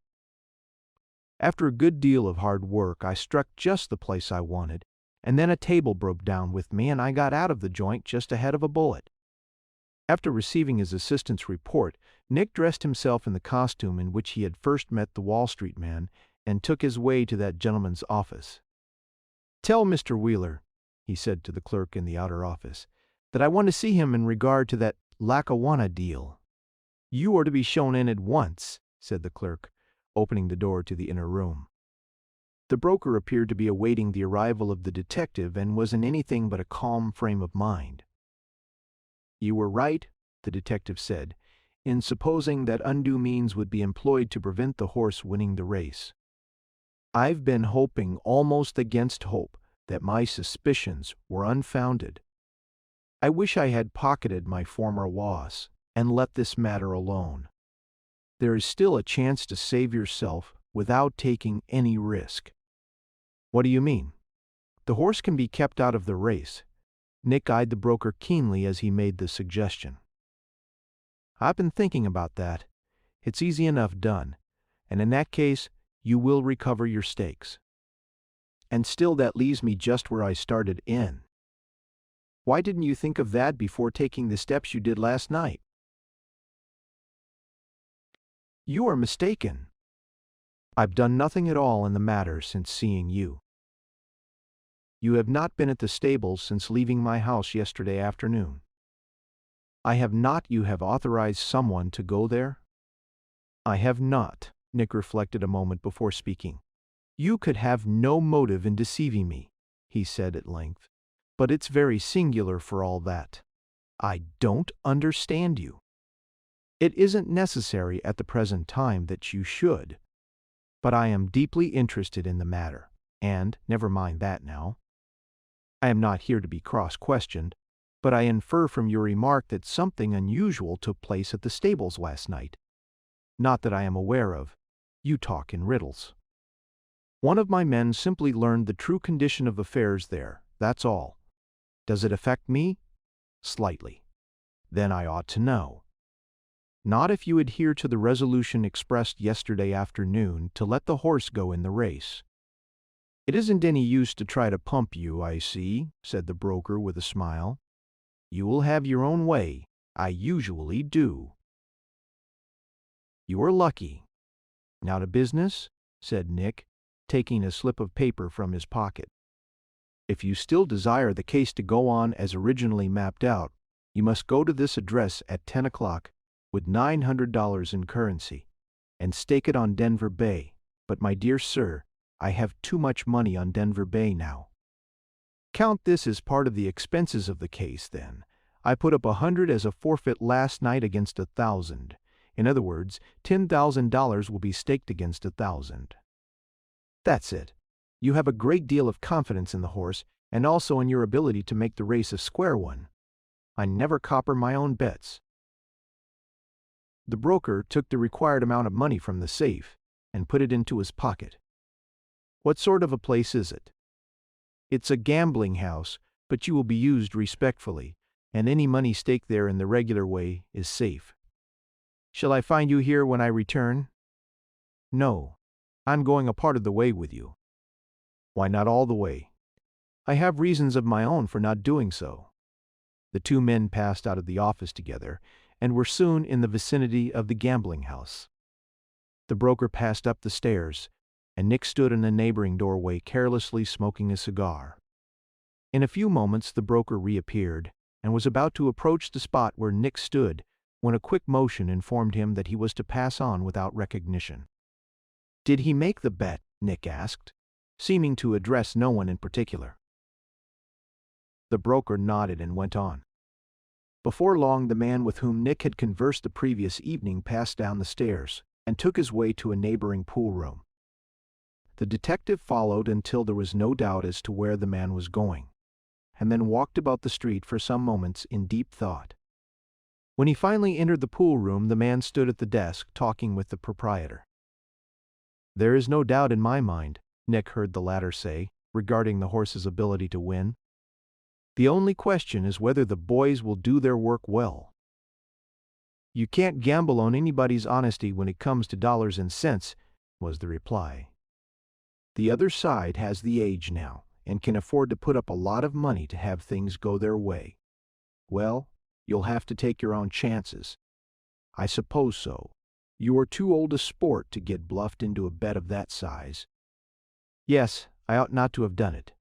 After a good deal of hard work, I struck just the place I wanted, and then a table broke down with me and I got out of the joint just ahead of a bullet." After receiving his assistant's report, Nick dressed himself in the costume in which he had first met the Wall Street man and took his way to that gentleman's office. "Tell Mr. Wheeler," he said to the clerk in the outer office, "that I want to see him in regard to that Lackawanna deal." "You are to be shown in at once," said the clerk, opening the door to the inner room. The broker appeared to be awaiting the arrival of the detective and was in anything but a calm frame of mind. "You were right," the detective said, "in supposing that undue means would be employed to prevent the horse winning the race. I've been hoping almost against hope that my suspicions were unfounded. I wish I had pocketed my former loss and let this matter alone. There is still a chance to save yourself without taking any risk." "What do you mean?" "The horse can be kept out of the race." Nick eyed the broker keenly as he made the suggestion. "I've been thinking about that. It's easy enough done, and in that case, you will recover your stakes. And still that leaves me just where I started in. Why didn't you think of that before taking the steps you did last night?" "You are mistaken. I've done nothing at all in the matter since seeing you." "You have not been at the stables since leaving my house yesterday afternoon." "I have not. You have authorized someone to go there?" "I have not." Nick reflected a moment before speaking. "You could have no motive in deceiving me," he said at length, "but it's very singular for all that. I don't understand you. It isn't necessary at the present time that you should, but I am deeply interested in the matter, and never mind that now. I am not here to be cross-questioned, but I infer from your remark that something unusual took place at the stables last night. Not that I am aware of. You talk in riddles. One of my men simply learned the true condition of affairs there, that's all. Does it affect me? Slightly. Then I ought to know. Not if you adhere to the resolution expressed yesterday afternoon to let the horse go in the race." "It isn't any use to try to pump you, I see," said the broker with a smile. "You will have your own way. I usually do." "You are lucky. Now to business," said Nick, taking a slip of paper from his pocket. "If you still desire the case to go on as originally mapped out, you must go to this address at 10 o'clock with $900 in currency, and stake it on Denver Bay. But my dear sir, I have too much money on Denver Bay now." "Count this as part of the expenses of the case, then, I put up 100 as a forfeit last night against 1,000. In other words, $10,000 will be staked against 1,000. That's it. You have a great deal of confidence in the horse and also in your ability to make the race a square one. I never copper my own bets. The broker took the required amount of money from the safe and put it into his pocket. What sort of a place is it? It's a gambling house, but you will be used respectfully, and any money staked there in the regular way is safe. Shall I find you here when I return? No. I'm going a part of the way with you. Why not all the way? I have reasons of my own for not doing so. The two men passed out of the office together and were soon in the vicinity of the gambling house. The broker passed up the stairs, and Nick stood in a neighboring doorway carelessly smoking a cigar. In a few moments the broker reappeared and was about to approach the spot where Nick stood when a quick motion informed him that he was to pass on without recognition. Did he make the bet? Nick asked, seeming to address no one in particular. The broker nodded and went on. Before long the man with whom Nick had conversed the previous evening passed down the stairs and took his way to a neighboring pool room. The detective followed until there was no doubt as to where the man was going, and then walked about the street for some moments in deep thought. When he finally entered the pool room, the man stood at the desk talking with the proprietor. "There is no doubt in my mind," Nick heard the latter say, regarding the horse's ability to win. "The only question is whether the boys will do their work well." "You can't gamble on anybody's honesty when it comes to dollars and cents," was the reply. "The other side has the age now and can afford to put up a lot of money to have things go their way. Well, you'll have to take your own chances. I suppose so. You are too old a sport to get bluffed into a bet of that size." "Yes, I ought not to have done it.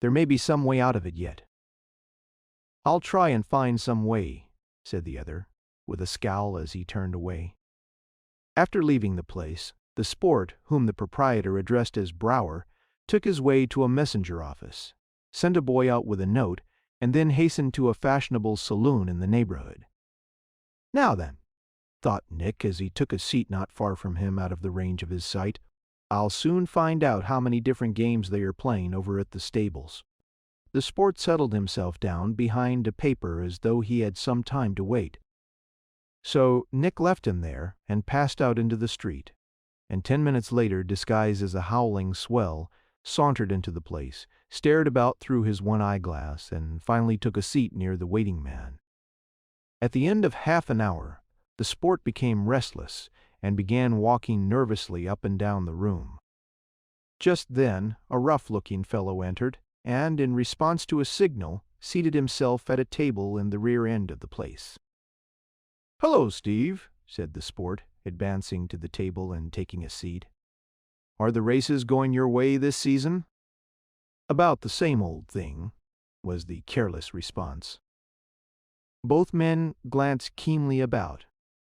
There may be some way out of it yet." "I'll try and find some way," said the other, with a scowl as he turned away. After leaving the place, the sport, whom the proprietor addressed as Brower, took his way to a messenger office, sent a boy out with a note, and then hastened to a fashionable saloon in the neighborhood. "Now then," thought Nick as he took a seat not far from him out of the range of his sight, "I'll soon find out how many different games they are playing over at the stables." The sport settled himself down behind a paper as though he had some time to wait. So Nick left him there and passed out into the street, and 10 minutes later, disguised as a howling swell, sauntered into the place, stared about through his one eyeglass, and finally took a seat near the waiting man. At the end of half an hour, the sport became restless and began walking nervously up and down the room. Just then, a rough-looking fellow entered, and, in response to a signal, seated himself at a table in the rear end of the place. "Hello, Steve," said the sport, advancing to the table and taking a seat. "Are the races going your way this season?" "About the same old thing," was the careless response. Both men glanced keenly about,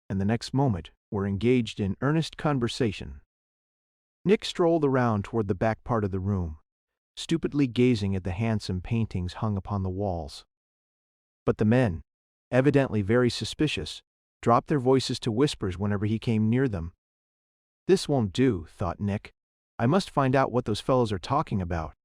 and the next moment were engaged in earnest conversation. Nick strolled around toward the back part of the room, stupidly gazing at the handsome paintings hung upon the walls. But the men, evidently very suspicious, dropped their voices to whispers whenever he came near them. "This won't do," thought Nick. "I must find out what those fellows are talking about."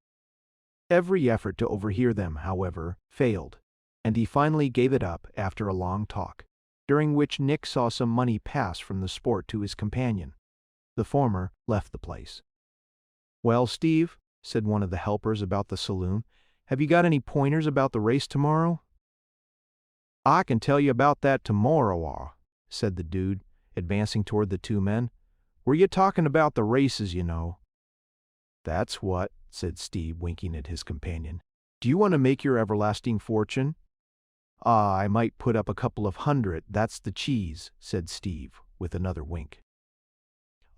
Every effort to overhear them, however, failed, and he finally gave it up after a long talk, during which Nick saw some money pass from the sport to his companion. The former left the place. "Well, Steve," said one of the helpers about the saloon, "have you got any pointers about the race tomorrow?" "I can tell you about that tomorrow," said the dude, advancing toward the two men. "Were you talking about the races, you know?" "That's what," said Steve, winking at his companion. "Do you want to make your everlasting fortune?" "I might put up a couple of hundred, that's the cheese," said Steve, with another wink.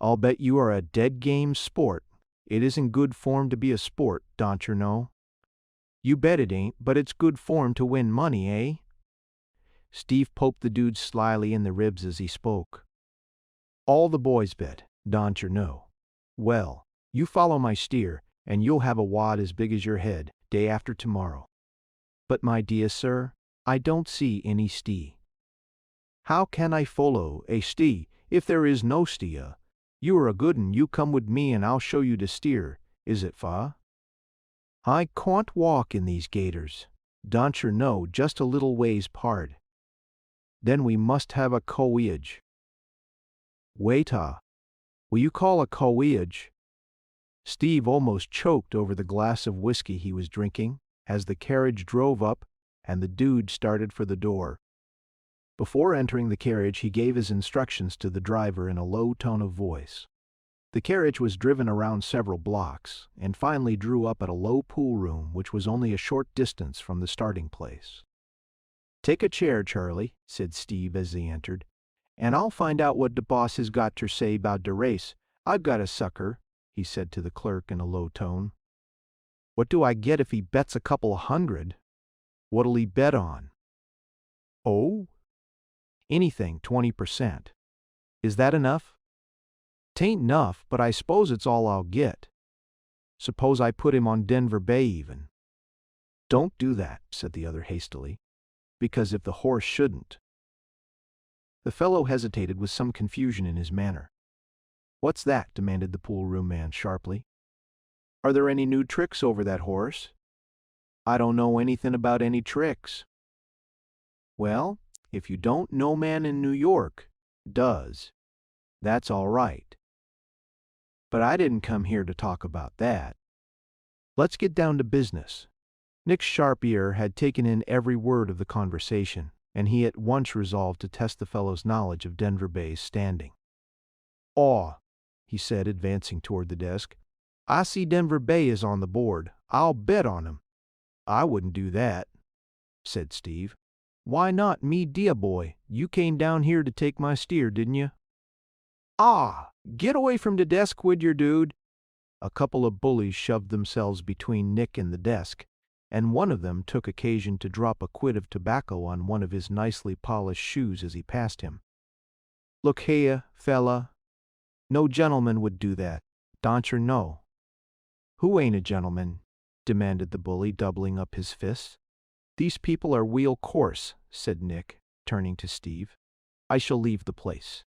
"I'll bet you are a dead-game sport. It isn't good form to be a sport, don't you know?" "You bet it ain't, but it's good form to win money, eh?" Steve poked the dude slyly in the ribs as he spoke. "All the boys bet, don't you know? Well, you follow my steer, and you'll have a wad as big as your head, day after tomorrow." "But my dear sir," I don't see any stee. How can I follow a stee if there is no steer? You are a good un, you come with me and I'll show you the steer, is it far? I can't walk in these gators. Don't you know, just a little ways part. Then we must have a coeage. Waiter, will you call a coeage? Steve almost choked over the glass of whiskey he was drinking as the carriage drove up and the dude started for the door. Before entering the carriage, he gave his instructions to the driver in a low tone of voice. The carriage was driven around several blocks and finally drew up at a low pool room which was only a short distance from the starting place. "Take a chair, Charlie," said Steve as they entered, "and I'll find out what the boss has got to say about the race. I've got a sucker," he said to the clerk in a low tone. "What do I get if he bets a couple of $100? What'll he bet on?" "Oh? Anything 20%. Is that enough?" "'Tain't enough, but I suppose it's all I'll get. Suppose I put him on Denver Bay even." "Don't do that," said the other hastily, "because if the horse shouldn't—" The fellow hesitated with some confusion in his manner. "What's that?" demanded the pool room man sharply. "Are there any new tricks over that horse?" "I don't know anything about any tricks." "Well, if you don't, no man in New York does. That's all right. But I didn't come here to talk about that. Let's get down to business." Nick's sharp ear had taken in every word of the conversation, and he at once resolved to test the fellow's knowledge of Denver Bay's standing. "Aw," he said, advancing toward the desk, "I see Denver Bay is on the board. I'll bet on him." "I wouldn't do that," said Steve. "Why not, me dear boy? You came down here to take my steer, didn't you?" "Ah, get away from the desk with your dude." A couple of bullies shoved themselves between Nick and the desk, and one of them took occasion to drop a quid of tobacco on one of his nicely polished shoes as he passed him. "Look here, fella. No gentleman would do that, don't yer know?" "Who ain't a gentleman?" demanded the bully, doubling up his fists. "These people are wheel coarse," said Nick, turning to Steve. "I shall leave the place."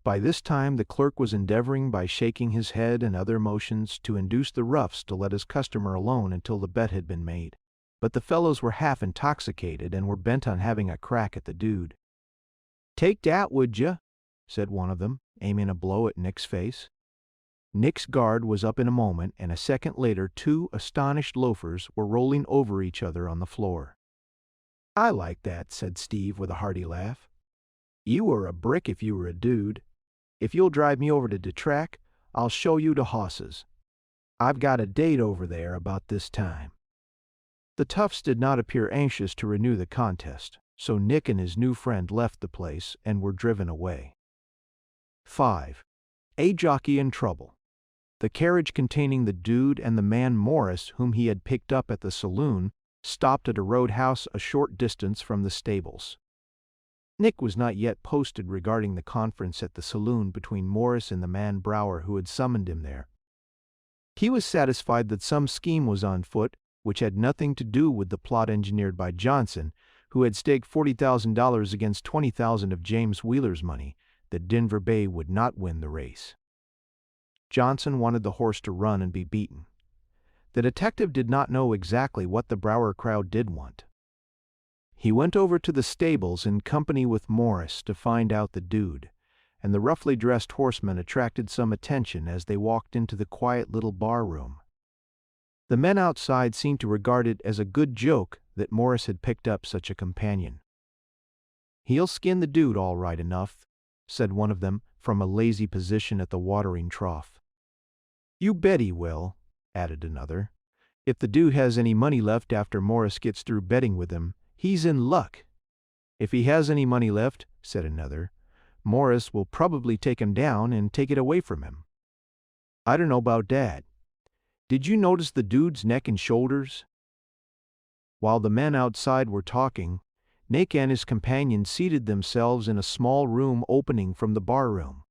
By this time the clerk was endeavoring by shaking his head and other motions to induce the roughs to let his customer alone until the bet had been made. But the fellows were half intoxicated and were bent on having a crack at the dude. "Take dat, would ya?" said one of them, aiming a blow at Nick's face. Nick's guard was up in a moment, and a second later 2 astonished loafers were rolling over each other on the floor. "I like that," said Steve with a hearty laugh. "You were a brick if you were a dude. If you'll drive me over to the track, I'll show you the hosses. I've got a date over there about this time." The toughs did not appear anxious to renew the contest, so Nick and his new friend left the place and were driven away. 5. A jockey in trouble. The carriage containing the dude and the man Morris, whom he had picked up at the saloon, stopped at a roadhouse a short distance from the stables. Nick was not yet posted regarding the conference at the saloon between Morris and the man Brower who had summoned him there. He was satisfied that some scheme was on foot which had nothing to do with the plot engineered by Johnson, who had staked $40,000 against $20,000 of James Wheeler's money, that Denver Bay would not win the race. Johnson wanted the horse to run and be beaten. The detective did not know exactly what the Brower crowd did want. He went over to the stables in company with Morris to find out the dude, and the roughly dressed horsemen attracted some attention as they walked into the quiet little bar room. The men outside seemed to regard it as a good joke that Morris had picked up such a companion. "He'll skin the dude all right enough," said one of them from a lazy position at the watering trough. "You bet he will," added another. "If the dude has any money left after Morris gets through betting with him, he's in luck." "If he has any money left," said another, "Morris will probably take him down and take it away from him." "I don't know about that. Did you notice the dude's neck and shoulders?" While the men outside were talking, Nick and his companion seated themselves in a small room opening from the bar room.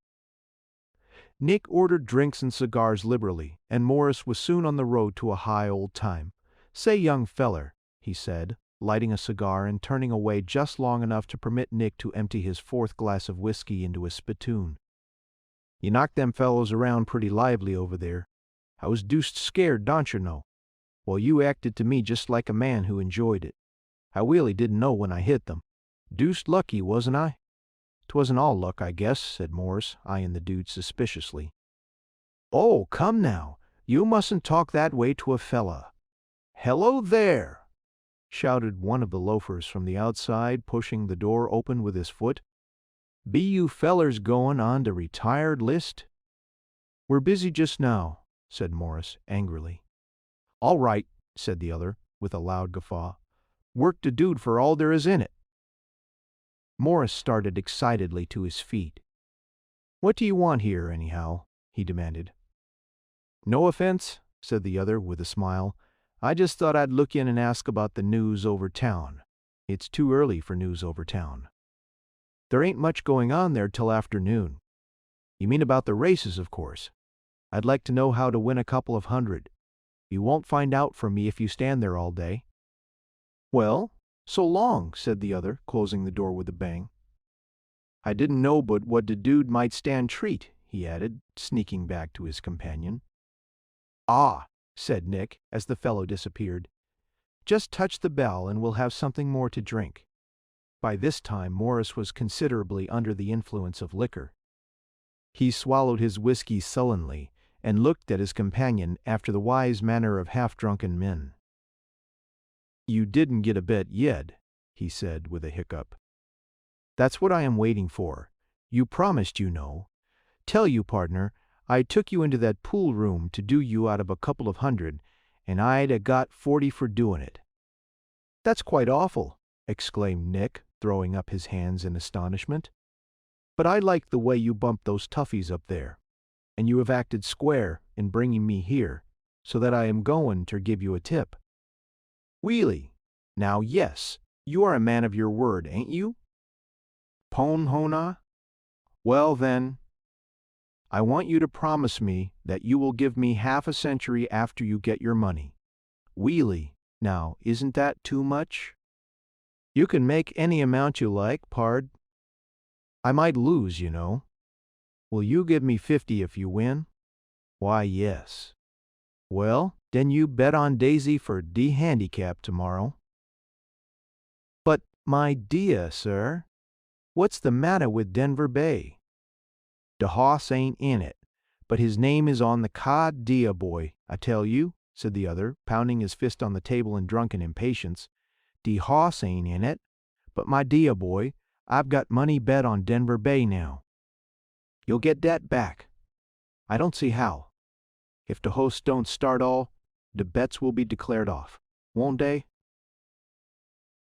Nick ordered drinks and cigars liberally, and Morris was soon on the road to a high old time. "Say, young feller," he said, lighting a cigar and turning away just long enough to permit Nick to empty his fourth glass of whiskey into a spittoon. "You knocked them fellows around pretty lively over there. I was deuced scared, don't you know? Well, you acted to me just like a man who enjoyed it. I really didn't know when I hit them. Deuced lucky, wasn't I?" "'Twasn't all luck, I guess," said Morris, eyeing the dude suspiciously. "Oh, come now. You mustn't talk that way to a fella." "Hello there!" shouted one of the loafers from the outside, pushing the door open with his foot. "Be you fellers goin' on de retired list?" "We're busy just now," said Morris angrily. "All right," said the other, with a loud guffaw. "Work de dude for all there is in it." Morris started excitedly to his feet. "What do you want here, anyhow?" he demanded. "No offense," said the other with a smile. "I just thought I'd look in and ask about the news over town. It's too early for news over town." "There ain't much going on there till afternoon." "You mean about the races, of course. I'd like to know how to win a couple of hundred. You won't find out from me if you stand there all day." "Well, so long," said the other, closing the door with a bang. "I didn't know but what de dude might stand treat," he added, sneaking back to his companion. "Ah," said Nick, as the fellow disappeared. "Just touch the bell and we'll have something more to drink." By this time Morris was considerably under the influence of liquor. He swallowed his whiskey sullenly and looked at his companion after the wise manner of half-drunken men. "You didn't get a bet yet," he said with a hiccup. "That's what I am waiting for. You promised, you know. Tell you, partner, I took you into that pool room to do you out of a couple of hundred, and I'd a got 40 for doing it." "That's quite awful," exclaimed Nick, throwing up his hands in astonishment. "But I like the way you bumped those toughies up there, and you have acted square in bringing me here, so that I am goin' ter give you a tip." "Really? Now, yes, you are a man of your word, ain't you?" "Pon hona? Well, then, I want you to promise me that you will give me half a century after you get your money. Really, now, isn't that too much?" "You can make any amount you like, pard." "I might lose, you know." "Will you give me 50 if you win?" "Why, yes." "Well, den you bet on Daisy for de handicap tomorrow." "But, my deah, sir, what's the matter with Denver Bay?" "De hoss ain't in it, but his name is on the card, deah boy, I tell you," said the other, pounding his fist on the table in drunken impatience. "De hoss ain't in it, but my deah boy, I've got money bet on Denver Bay now. You'll get dat back. I don't see how. If de hoss don't start all, de bets will be declared off, won't dey?"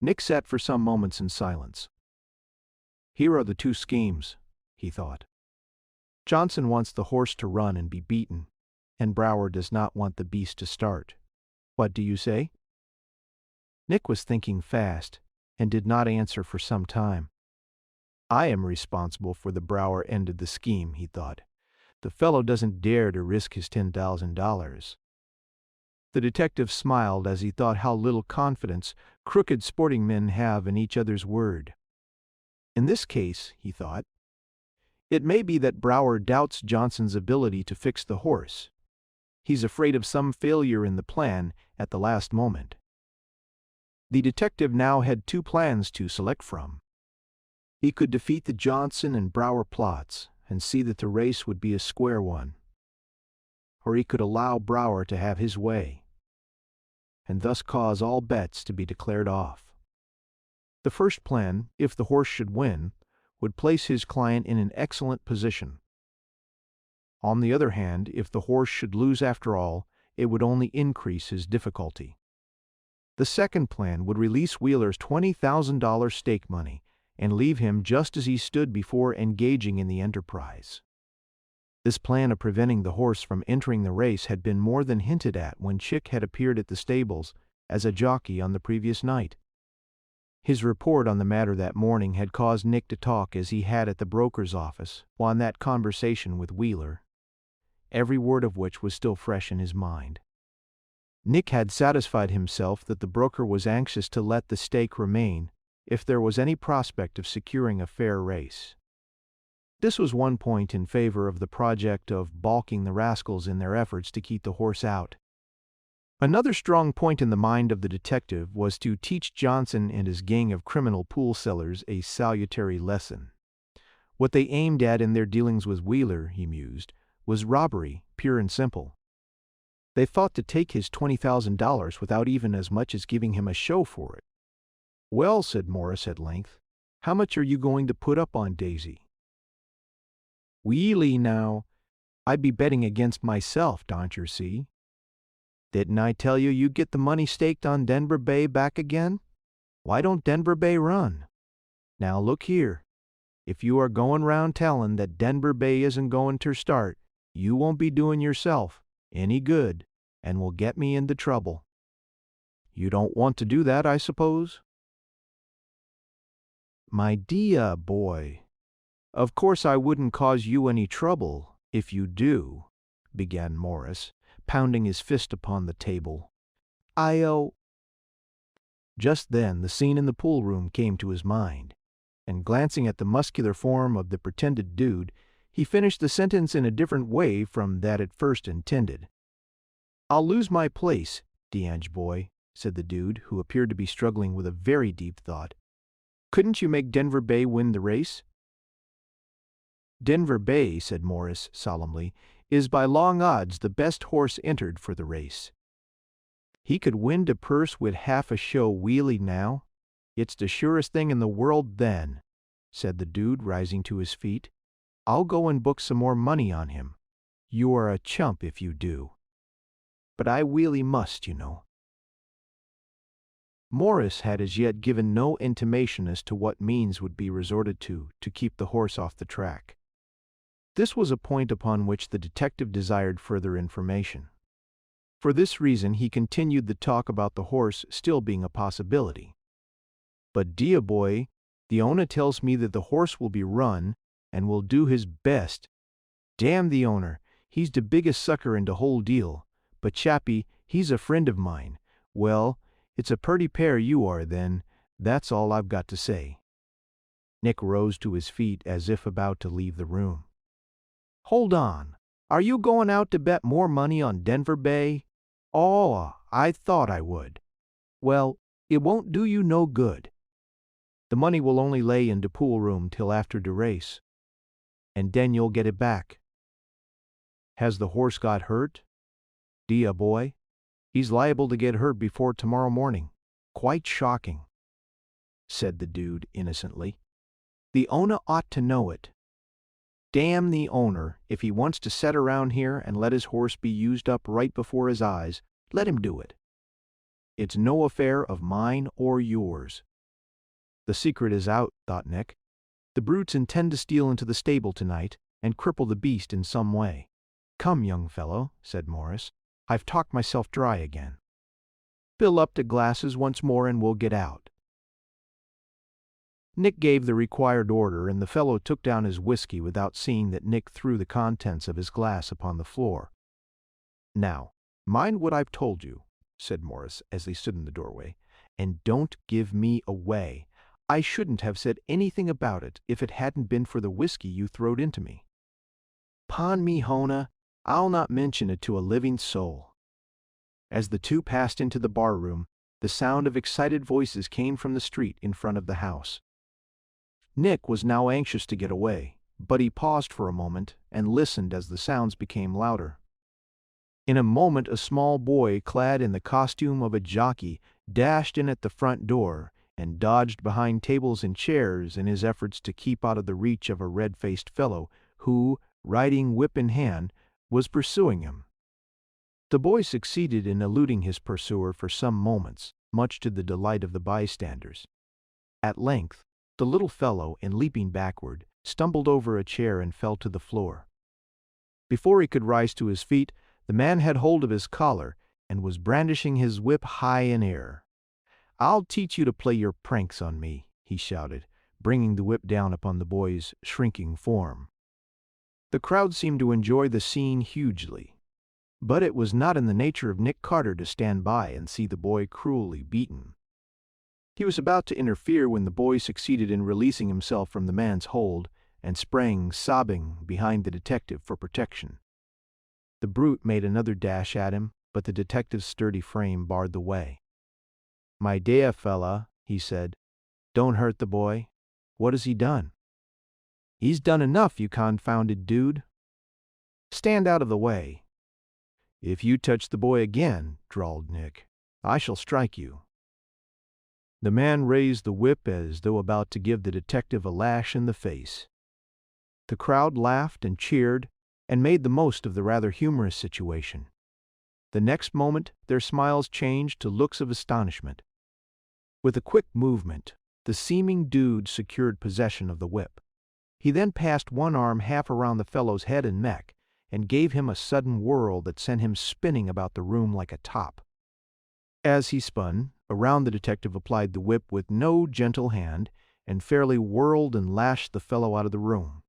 Nick sat for some moments in silence. "Here are the two schemes," he thought. "Johnson wants the horse to run and be beaten, and Brower does not want the beast to start. What do you say?" Nick was thinking fast, and did not answer for some time. "I am responsible for the Brower end of the scheme," he thought. "The fellow doesn't dare to risk his $10,000. The detective smiled as he thought how little confidence crooked sporting men have in each other's word. In this case, he thought, it may be that Brower doubts Johnson's ability to fix the horse. He's afraid of some failure in the plan at the last moment. The detective now had two plans to select from. He could defeat the Johnson and Brower plots and see that the race would be a square one. Or he could allow Brower to have his way, and thus cause all bets to be declared off. The first plan, if the horse should win, would place his client in an excellent position. On the other hand, if the horse should lose after all, it would only increase his difficulty. The second plan would release Wheeler's $20,000 stake money and leave him just as he stood before engaging in the enterprise. This plan of preventing the horse from entering the race had been more than hinted at when Chick had appeared at the stables as a jockey on the previous night. His report on the matter that morning had caused Nick to talk as he had at the broker's office while in that conversation with Wheeler, every word of which was still fresh in his mind. Nick had satisfied himself that the broker was anxious to let the stake remain if there was any prospect of securing a fair race. This was one point in favor of the project of balking the rascals in their efforts to keep the horse out. Another strong point in the mind of the detective was to teach Johnson and his gang of criminal pool sellers a salutary lesson. What they aimed at in their dealings with Wheeler, he mused, was robbery, pure and simple. They thought to take his $20,000 without even as much as giving him a show for it. "Well," said Morris at length, "how much are you going to put up on Daisy?" "Wheelie now, I'd be betting against myself, don't yer see? Didn't I tell you you'd get the money staked on Denver Bay back again? Why don't Denver Bay run? Now look here, if you are going round telling that Denver Bay isn't going ter start, you won't be doing yourself any good and will get me into trouble. You don't want to do that, I suppose?" "My dear boy, of course I wouldn't cause you any trouble if you do," began Morris, pounding his fist upon the table. Just then the scene in the pool room came to his mind, and glancing at the muscular form of the pretended dude, he finished the sentence in a different way from that at first intended. "I'll lose my place, D'Ange boy," said the dude, who appeared to be struggling with a very deep thought. "Couldn't you make Denver Bay win the race?" "Denver Bay," said Morris solemnly, "is by long odds the best horse entered for the race. He could win the purse with half a show wheelie now. It's the surest thing in the world then," said the dude, rising to his feet. "I'll go and book some more money on him. You are a chump if you do. But I wheelie must, you know." Morris had as yet given no intimation as to what means would be resorted to keep the horse off the track. This was a point upon which the detective desired further information. For this reason he continued the talk about the horse still being a possibility. "But, dear boy, the owner tells me that the horse will be run, and will do his best. Damn the owner, he's the biggest sucker in the whole deal, but Chappie, he's a friend of mine. Well, it's a purty pair you are then, that's all I've got to say." Nick rose to his feet as if about to leave the room. "Hold on, are you going out to bet more money on Denver Bay?" "Oh, I thought I would." "Well, it won't do you no good. The money will only lay in the pool room till after the race, and then you'll get it back." "Has the horse got hurt?" "Dear boy, he's liable to get hurt before tomorrow morning. Quite shocking," said the dude innocently. "The owner ought to know it. Damn the owner, if he wants to set around here and let his horse be used up right before his eyes, let him do it. It's no affair of mine or yours." The secret is out, thought Nick. The brutes intend to steal into the stable tonight and cripple the beast in some way. "Come, young fellow," said Morris, "I've talked myself dry again. Fill up the glasses once more and we'll get out." Nick gave the required order, and the fellow took down his whiskey without seeing that Nick threw the contents of his glass upon the floor. "Now, mind what I've told you," said Morris as they stood in the doorway, "and don't give me away. I shouldn't have said anything about it if it hadn't been for the whiskey you throwed into me. 'Pon me honor, I'll not mention it to a living soul." As the two passed into the bar room, the sound of excited voices came from the street in front of the house. Nick was now anxious to get away, but he paused for a moment and listened as the sounds became louder. In a moment a small boy clad in the costume of a jockey dashed in at the front door and dodged behind tables and chairs in his efforts to keep out of the reach of a red-faced fellow who, riding whip in hand, was pursuing him. The boy succeeded in eluding his pursuer for some moments, much to the delight of the bystanders. At length, the little fellow, in leaping backward, stumbled over a chair and fell to the floor. Before he could rise to his feet, the man had hold of his collar and was brandishing his whip high in air. "I'll teach you to play your pranks on me," he shouted, bringing the whip down upon the boy's shrinking form. The crowd seemed to enjoy the scene hugely. But it was not in the nature of Nick Carter to stand by and see the boy cruelly beaten. He was about to interfere when the boy succeeded in releasing himself from the man's hold and sprang, sobbing, behind the detective for protection. The brute made another dash at him, but the detective's sturdy frame barred the way. "My dear fella," he said, "don't hurt the boy. What has he done?" "He's done enough, you confounded dude. Stand out of the way." "If you touch the boy again," drawled Nick, "I shall strike you." The man raised the whip as though about to give the detective a lash in the face. The crowd laughed and cheered and made the most of the rather humorous situation. The next moment, their smiles changed to looks of astonishment. With a quick movement, the seeming dude secured possession of the whip. He then passed one arm half around the fellow's head and neck and gave him a sudden whirl that sent him spinning about the room like a top. As he spun, around the detective applied the whip with no gentle hand and fairly whirled and lashed the fellow out of the room.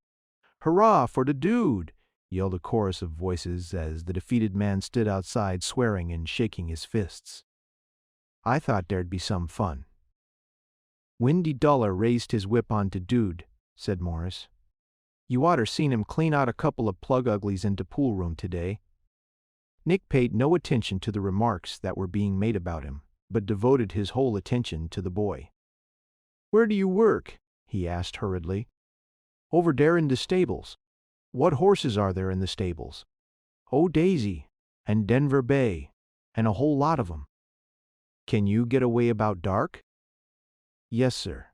"Hurrah for the dude!" yelled a chorus of voices as the defeated man stood outside swearing and shaking his fists. "I thought there'd be some fun." "Windy Dollar raised his whip onto dude," said Morris. "You oughter seen him clean out a couple of plug uglies into pool room today." Nick paid no attention to the remarks that were being made about him, but devoted his whole attention to the boy. "Where do you work?" he asked hurriedly. "Over there in the stables." "What horses are there in the stables?" "Oh, Daisy, and Denver Bay, and a whole lot of 'em." "Can you get away about dark?" "Yes, sir."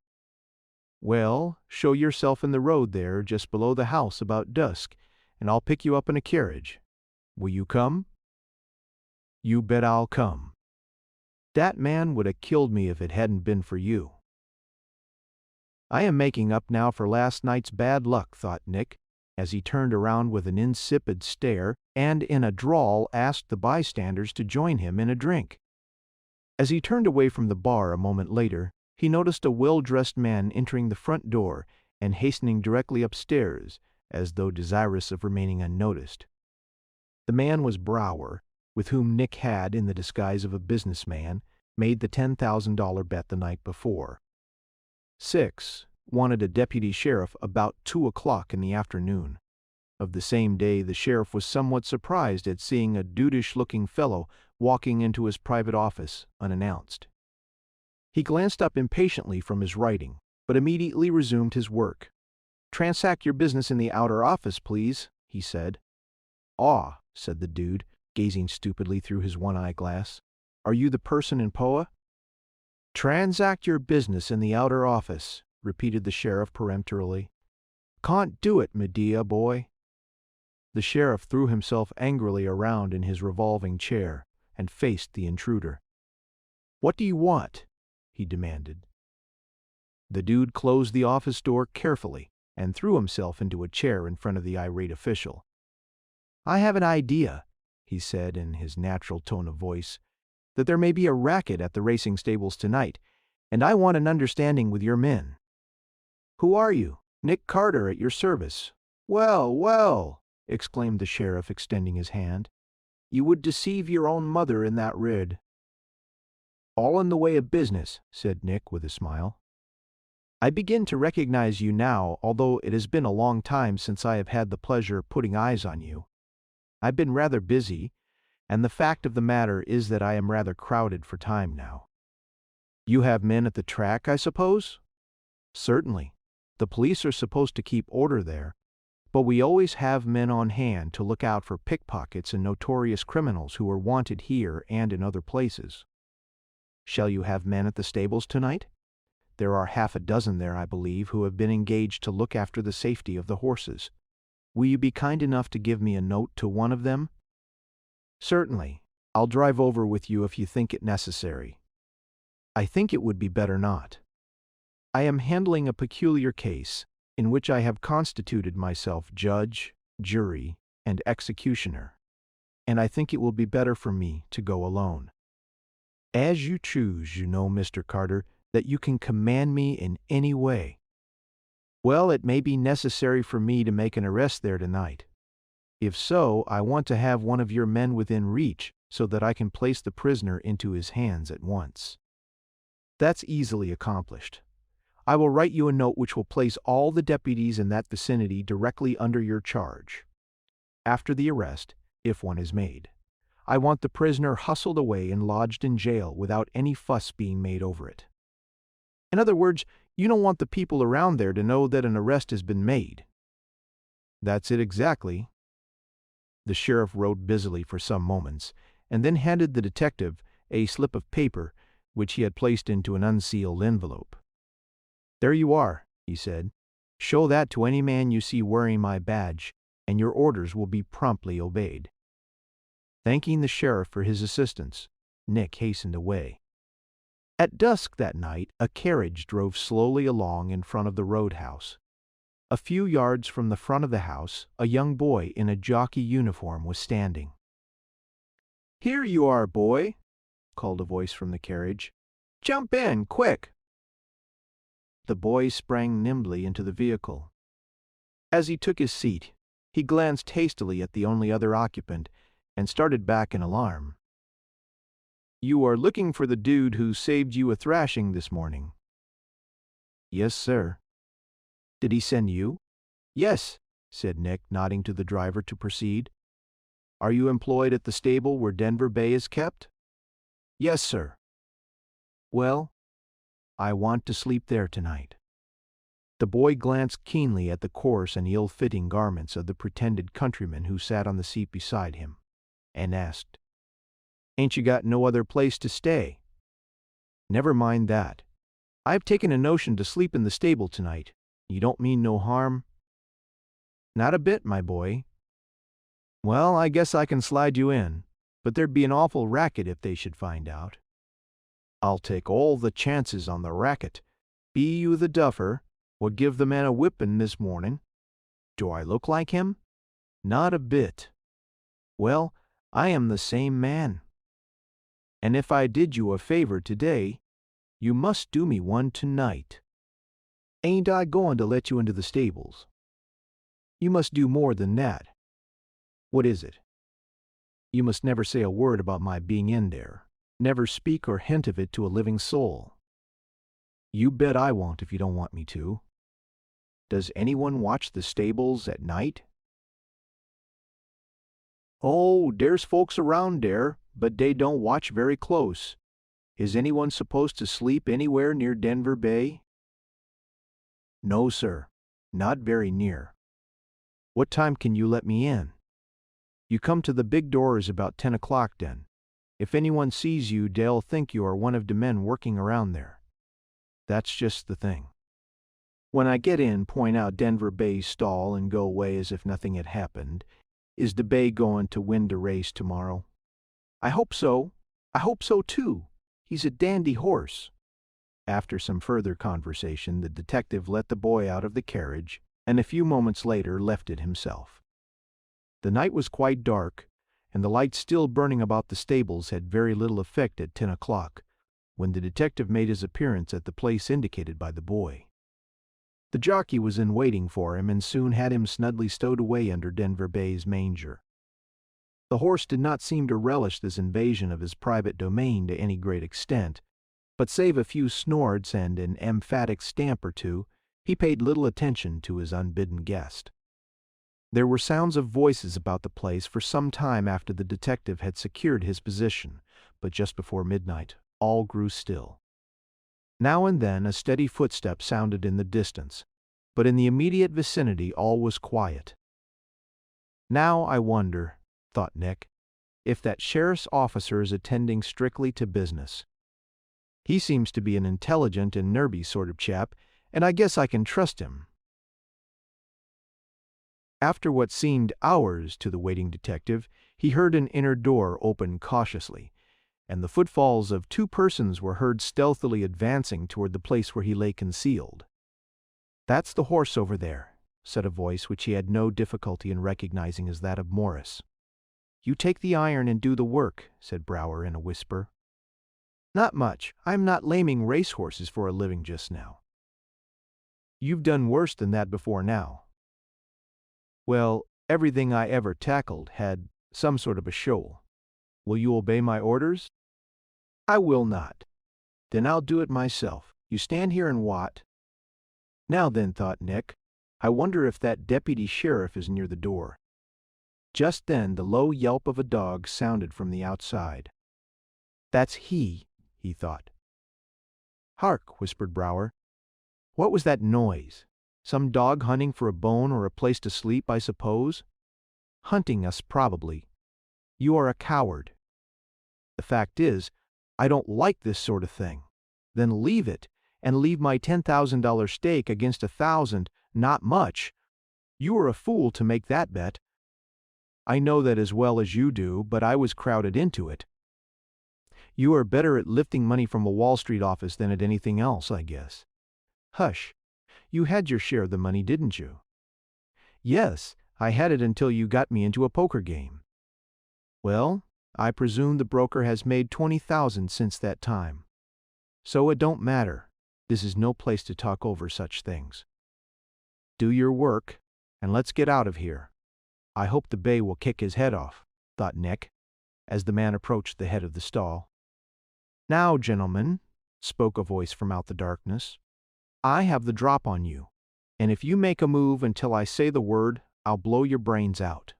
"Well, show yourself in the road there just below the house about dusk, and I'll pick you up in a carriage. Will you come?" "You bet I'll come. That man would have killed me if it hadn't been for you." "I am making up now for last night's bad luck," thought Nick, as he turned around with an insipid stare and in a drawl asked the bystanders to join him in a drink. As he turned away from the bar a moment later, he noticed a well-dressed man entering the front door and hastening directly upstairs, as though desirous of remaining unnoticed. The man was Brower, with whom Nick had, in the disguise of a businessman, made the $10,000 bet the night before. Six wanted a deputy sheriff about 2 o'clock in the afternoon. Of the same day, the sheriff was somewhat surprised at seeing a dudish-looking fellow walking into his private office unannounced. He glanced up impatiently from his writing, but immediately resumed his work. "Transact your business in the outer office, please," he said. "Aw," said the dude, gazing stupidly through his one eyeglass. "Are you the person in Poa?" "Transact your business in the outer office," repeated the sheriff peremptorily. "Can't do it, Medea boy." The sheriff threw himself angrily around in his revolving chair and faced the intruder. "What do you want?" he demanded. The dude closed the office door carefully and threw himself into a chair in front of the irate official. "I have an idea," he said in his natural tone of voice, "that there may be a racket at the racing stables tonight, and I want an understanding with your men." "Who are you?" "Nick Carter, at your service." "Well, well," exclaimed the sheriff, extending his hand. "You would deceive your own mother in that rid." "All in the way of business," said Nick with a smile. "I begin to recognize you now, although it has been a long time since I have had the pleasure of putting eyes on you. I've been rather busy, and the fact of the matter is that I am rather crowded for time now." "You have men at the track, I suppose?" "Certainly. The police are supposed to keep order there, but we always have men on hand to look out for pickpockets and notorious criminals who are wanted here and in other places." "Shall you have men at the stables tonight?" "There are half a dozen there, I believe, who have been engaged to look after the safety of the horses. Will you be kind enough to give me a note to one of them?" "Certainly. I'll drive over with you if you think it necessary." "I think it would be better not. I am handling a peculiar case in which I have constituted myself judge, jury, and executioner, and I think it will be better for me to go alone." "As you choose, you know, Mr. Carter, that you can command me in any way." "Well, it may be necessary for me to make an arrest there tonight. If so, I want to have one of your men within reach so that I can place the prisoner into his hands at once. That's easily accomplished. I will write you a note which will place all the deputies in that vicinity directly under your charge. After the arrest, if one is made, I want the prisoner hustled away and lodged in jail without any fuss being made over it. In other words, you don't want the people around there to know that an arrest has been made. That's it exactly. The sheriff wrote busily for some moments, and then handed the detective a slip of paper which he had placed into an unsealed envelope. There you are, he said. Show that to any man you see wearing my badge, and your orders will be promptly obeyed. Thanking the sheriff for his assistance, Nick hastened away. At dusk that night, a carriage drove slowly along in front of the roadhouse. A few yards from the front of the house, a young boy in a jockey uniform was standing. "Here you are, boy," called a voice from the carriage. "Jump in, quick." The boy sprang nimbly into the vehicle. As he took his seat, he glanced hastily at the only other occupant and started back in alarm. "You are looking for the dude who saved you a thrashing this morning?" "Yes, sir." "Did he send you?" "Yes," said Nick, nodding to the driver to proceed. "Are you employed at the stable where Denver Bay is kept?" "Yes, sir." "Well, I want to sleep there tonight." The boy glanced keenly at the coarse and ill-fitting garments of the pretended countryman who sat on the seat beside him, and asked, "Ain't you got no other place to stay?" "Never mind that. I've taken a notion to sleep in the stable tonight. You don't mean no harm?" "Not a bit, my boy." "Well, I guess I can slide you in, but there'd be an awful racket if they should find out." "I'll take all the chances on the racket. Be you the duffer what give the man a whippin' this morning? Do I look like him?" "Not a bit." "Well, I am the same man. And if I did you a favor today, you must do me one tonight. Ain't I going to let you into the stables? You must do more than that." "What is it?" "You must never say a word about my being in there. Never speak or hint of it to a living soul." "You bet I won't if you don't want me to." "Does anyone watch the stables at night?" "Oh, there's folks around there, but they don't watch very close. Is anyone supposed to sleep anywhere near Denver Bay?" "No, sir, not very near." "What time can you let me in?" "You come to the big doors about 10 o'clock then. If anyone sees you, they'll think you are one of the men working around there." "That's just the thing." "When I get in, point out Denver Bay's stall and go away as if nothing had happened. Is the Bay going to win the race tomorrow?" "I hope so. I hope so too. He's a dandy horse." After some further conversation, the detective let the boy out of the carriage, and a few moments later left it himself. The night was quite dark, and the lights still burning about the stables had very little effect at 10 o'clock, when the detective made his appearance at the place indicated by the boy. The jockey was in waiting for him and soon had him snugly stowed away under Denver Bay's manger. The horse did not seem to relish this invasion of his private domain to any great extent, but save a few snorts and an emphatic stamp or two, he paid little attention to his unbidden guest. There were sounds of voices about the place for some time after the detective had secured his position, but just before midnight all grew still. Now and then a steady footstep sounded in the distance, but in the immediate vicinity all was quiet. "Now I wonder," thought Nick, "if that sheriff's officer is attending strictly to business. He seems to be an intelligent and nervy sort of chap, and I guess I can trust him." After what seemed hours to the waiting detective, he heard an inner door open cautiously, and the footfalls of 2 persons were heard stealthily advancing toward the place where he lay concealed. "That's the horse over there," said a voice which he had no difficulty in recognizing as that of Morris. "You take the iron and do the work," said Brower in a whisper. "Not much. I'm not laming racehorses for a living just now." "You've done worse than that before now." "Well, Everything I ever tackled had some sort of a shoal. Will you obey my orders? I will not. Then I'll do it myself. You stand here and what? Now then, thought Nick, I wonder if that deputy sheriff is near the door. Just then the low yelp of a dog sounded from the outside. That's he thought. Hark, whispered Brower. What was that noise? Some dog hunting for a bone or a place to sleep, I suppose? Hunting us, probably. You are a coward. The fact is, I don't like this sort of thing. Then leave it, and leave my $10,000 stake against 1,000, not much. You are a fool to make that bet. I know that as well as you do, but I was crowded into it. You are better at lifting money from a Wall Street office than at anything else, I guess. Hush. You had your share of the money, didn't you? Yes, I had it until you got me into a poker game. Well, I presume the broker has made 20,000 since that time. So it don't matter. This is no place to talk over such things. Do your work, and let's get out of here. I hope the bay will kick his head off, thought Nick, as the man approached the head of the stall. Now, gentlemen, spoke a voice from out the darkness, I have the drop on you, and if you make a move until I say the word, I'll blow your brains out.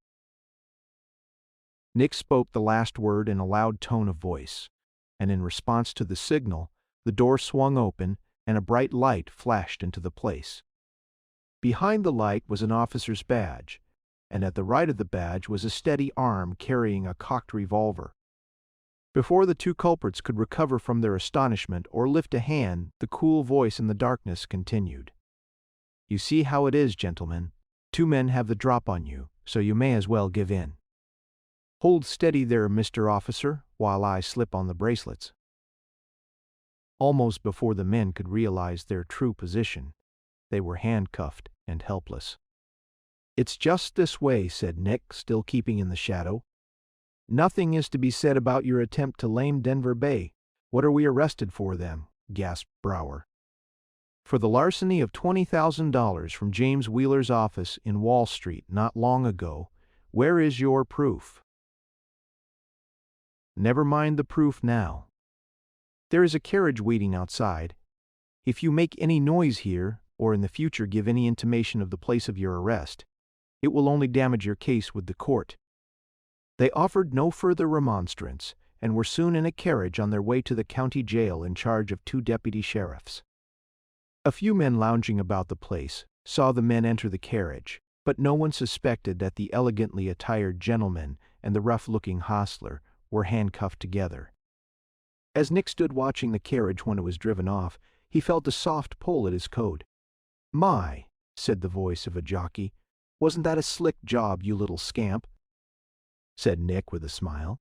Nick spoke the last word in a loud tone of voice, and in response to the signal, the door swung open and a bright light flashed into the place. Behind the light was an officer's badge, and at the right of the badge was a steady arm carrying a cocked revolver. Before the two culprits could recover from their astonishment or lift a hand, the cool voice in the darkness continued. You see how it is, gentlemen. 2 men have the drop on you, so you may as well give in. Hold steady there, Mr. Officer, while I slip on the bracelets. Almost before the men could realize their true position, they were handcuffed and helpless. It's just this way, said Nick, still keeping in the shadow. Nothing is to be said about your attempt to lame Denver Bay. What are we arrested for, then? Gasped Brower. For the larceny of $20,000 from James Wheeler's office in Wall Street not long ago. Where is your proof? Never mind the proof now. There is a carriage waiting outside. If you make any noise here, or in the future give any intimation of the place of your arrest, it will only damage your case with the court. They offered no further remonstrance, and were soon in a carriage on their way to the county jail in charge of 2 deputy sheriffs. A few men lounging about the place saw the men enter the carriage, but no one suspected that the elegantly attired gentleman and the rough-looking hostler were handcuffed together. As Nick stood watching the carriage when it was driven off, he felt a soft pull at his coat. My, said the voice of a jockey, wasn't that a slick job, you little scamp? Said Nick with a smile.